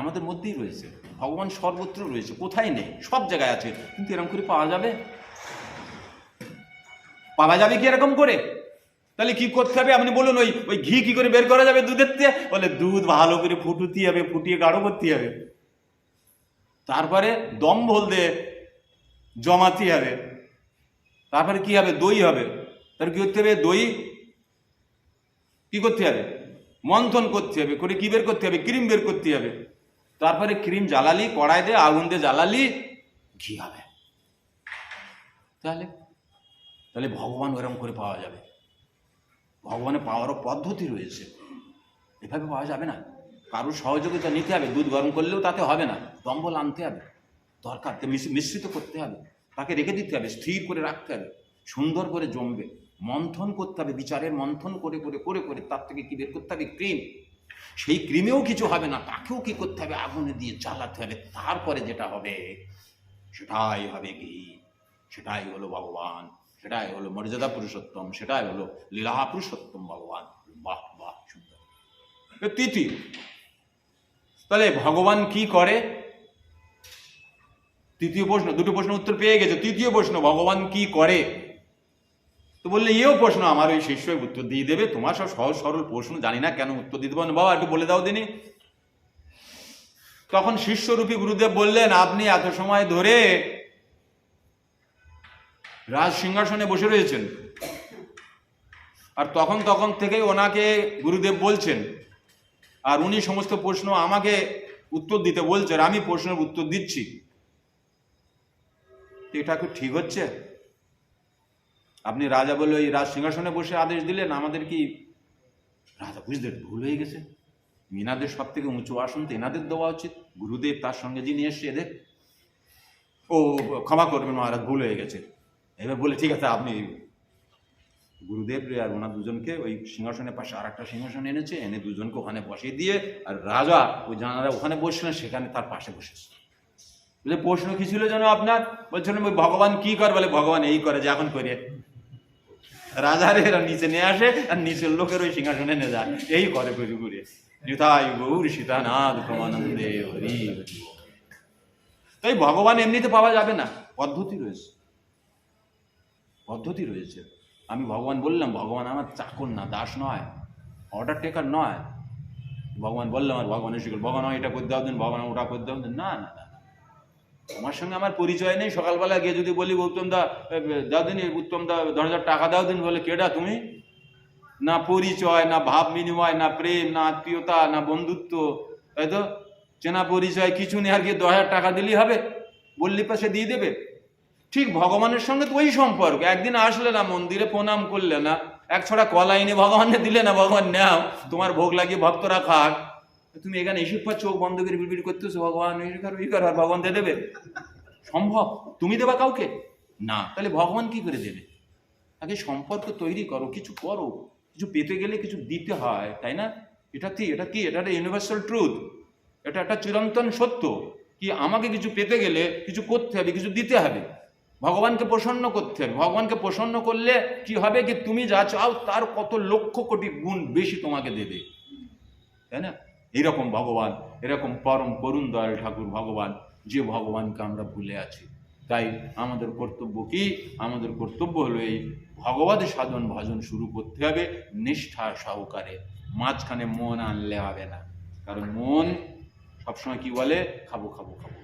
আমাদের মধ্যেই রয়েছে, ভগবান সর্বত্র রয়েছে, কোথায় নেই, সব জায়গায় আছে। কিন্তু এরকম করে পাওয়া যাবে? পাওয়া যাবে কি এরকম করে? তাহলে কি করতে হবে আপনি বলুন। ওই ঘি কি করে বের করা যাবে দুধের থেকে? বলে দুধ ভালো করে ফুটুতে হবে, ফুটিয়ে গাঢ় করতে হবে, তারপরে দম্বল দিয়ে জমাতে হবে, তারপরে কি হবে, দই হবে। তার কি করতে হবে? দই কি করতে হবে? মন্থন করতে হবে, করে কি বের করতে হবে? ক্রিম বের করতে হবে। তারপরে ক্রিম জ্বালালি, কড়াই দিয়ে আগুন দিয়ে জ্বালালি, ঘি হবে। তাহলে ভগবান ওরকম করে পাওয়া যাবে? ভগবানের পাওয়ারও পদ্ধতি রয়েছে, এভাবে পাওয়া যাবে না। কারোর সহযোগিতা নিতে হবে। দুধ গরম করলেও তাতে হবে না, দম্বল আনতে হবে, দরকার মিশ্রিত করতে হবে, তাকে রেখে দিতে হবে, স্থির করে রাখতে হবে, সুন্দর করে জমবে, মন্থন করতে হবে, বিচারের মন্থন করে করে করে করে তার থেকে কি বের করতে হবে? ক্রিম। সেই ক্রিমেও কিছু হবে না, তাকেও কি করতে হবে? আগুনে দিয়ে জ্বালাতে হবে। তারপরে যেটা হবে সেটাই হবে ঘি, সেটাই হলো ভগবান, সেটাই হলো মর্যাদা পুরুষোত্তম, সেটাই হলো লীলা পুরুষোত্তম ভগবান। বাহ বাহ, সুন্দর। তৃতীয়, তাহলে ভগবান কি করে? তৃতীয় প্রশ্ন, দুটো প্রশ্ন উত্তর পেয়ে গেছে। তৃতীয় প্রশ্ন, ভগবান কি করে? তো বললে এও প্রশ্ন আমার ওই শিষ্যই উত্তর দিয়ে দেবে, তোমার সব সহজ সরল প্রশ্ন, জানি না কেন উত্তর দিতে পারেন, বাবা একটু বলে দাও দিনি। তখন শিষ্যরূপী গুরুদেব বললেন, আপনি এত সময় ধরে রাজ সিংহাসনে বসে রয়েছেন, আর তখন থেকেই ওনাকে গুরুদেব বলছেন, আর উনি সমস্ত প্রশ্ন আমাকে উত্তর দিতে বলছেন, আমি প্রশ্নের উত্তর দিচ্ছি। এটা কি ঠিক হচ্ছে? আপনি রাজা বলে ওই রাজ সিংহাসনে বসে আদেশ দিলেন, আমাদের কি? রাজা বুঝলেন ভুল হয়ে গেছে, এনাদের সব থেকে উঁচু আসন তো এনাদের দেওয়া উচিত। গুরুদেব তার সঙ্গে যিনি এসছে, এদের ও ক্ষমা করবেন মহারাজ, ভুল হয়ে গেছে। এবার বলে ঠিক আছে, আপনি গুরুদেব আর ওনার দুজনকে ওই সিংহাসনের পাশে আর একটা সিংহাসন এনেছে, এনে দুজনকে ওখানে বসিয়ে দিয়ে, আর রাজা ওই জানারা ওখানে বসছিলেন, সেখানে তার পাশে বসেছে। বলে প্রশ্ন কি ছিল যেন আপনার? বলছিলেন ওই ভগবান কি করে? বলে ভগবান এই করে যে এখন করে রাজারে এরা নিচে নিয়ে আসে আর নিচের লোকের ওই সিংহাসনে নিয়ে যায়, এই করে ঘুরে ঘুরে। নিতাই গৌর সীতানাথ প্রমানন্দে হরি হরি। তাই ভগবান এমনিতে পাওয়া যাবে না, পদ্ধতি রয়েছে, পদ্ধতি রয়েছে। আমি ভগবান বললাম ভগবান আমার চাকর না, দাস নয়, অর্ডার টেকার নয়। ভগবান বললাম আর ভগবান এসে গেল, ভগবান এটা করে দাও দিন, ভগবান ওটা করে দাও দিন। না না না, তোমার সঙ্গে আমার পরিচয় নেই। সকালবেলা গিয়ে যদি বলি উত্তম দা দাও দিন, উত্তম দা 10,000 টাকা দাও দিন, বলে কেডা তুমি? না পরিচয়, না ভাব বিনিময়, না প্রেম, না আত্মীয়তা, না বন্ধুত্ব, তাই তো? চেনা পরিচয় কিছু নেই, আর গিয়ে 10,000 টাকা দিলেই হবে, বললি পাশে দিয়ে দেবে। ঠিক ভগবানের সঙ্গে তো ওই সম্পর্ক। একদিন আসলে না, মন্দিরে প্রণাম করলে না, এক ছড়া কলা এনে ভগবানকে দিলে না, ভগবান নাও তোমার ভোগ লাগিয়ে ভক্তরা খাক, তুমি এখানে এসে পর চোখ বন্ধ করে বিড়বিড় করতেছো ভগবান এই কর, আর ভগবান দিয়ে দেবে? সম্ভব? তুমি দেবা কাউকে? না। তাহলে ভগবান কি করে দেবে? আগে সম্পর্ক তৈরি করো, কিছু করো। কিছু পেতে গেলে কিছু দিতে হয়, তাই না? এটা কি এটা একটা ইউনিভার্সাল ট্রুথ, এটা একটা চিরন্তন সত্য কি আমাকে কিছু পেতে গেলে কিছু করতে হবে, কিছু দিতে হবে, ভগবানকে প্রসন্ন করতে হবে। ভগবানকে প্রসন্ন করলে কি হবে কি তুমি যা চাও তার কত লক্ষ কোটি গুণ বেশি তোমাকে দেবে, তাই না? এইরকম ভগবান, এরকম পরম করুণ দয়াল ঠাকুর ভগবান, যে ভগবানকে আমরা ভুলে আছি। তাই আমাদের কর্তব্য কি? আমাদের কর্তব্য হলো এই ভগবত সাধন ভজন শুরু করতে হবে নিষ্ঠা সহকারে। মাঝখানে মন আনলে হবে না, কারণ মন সবসময় কি বলে? খাবো খাবো খাবো।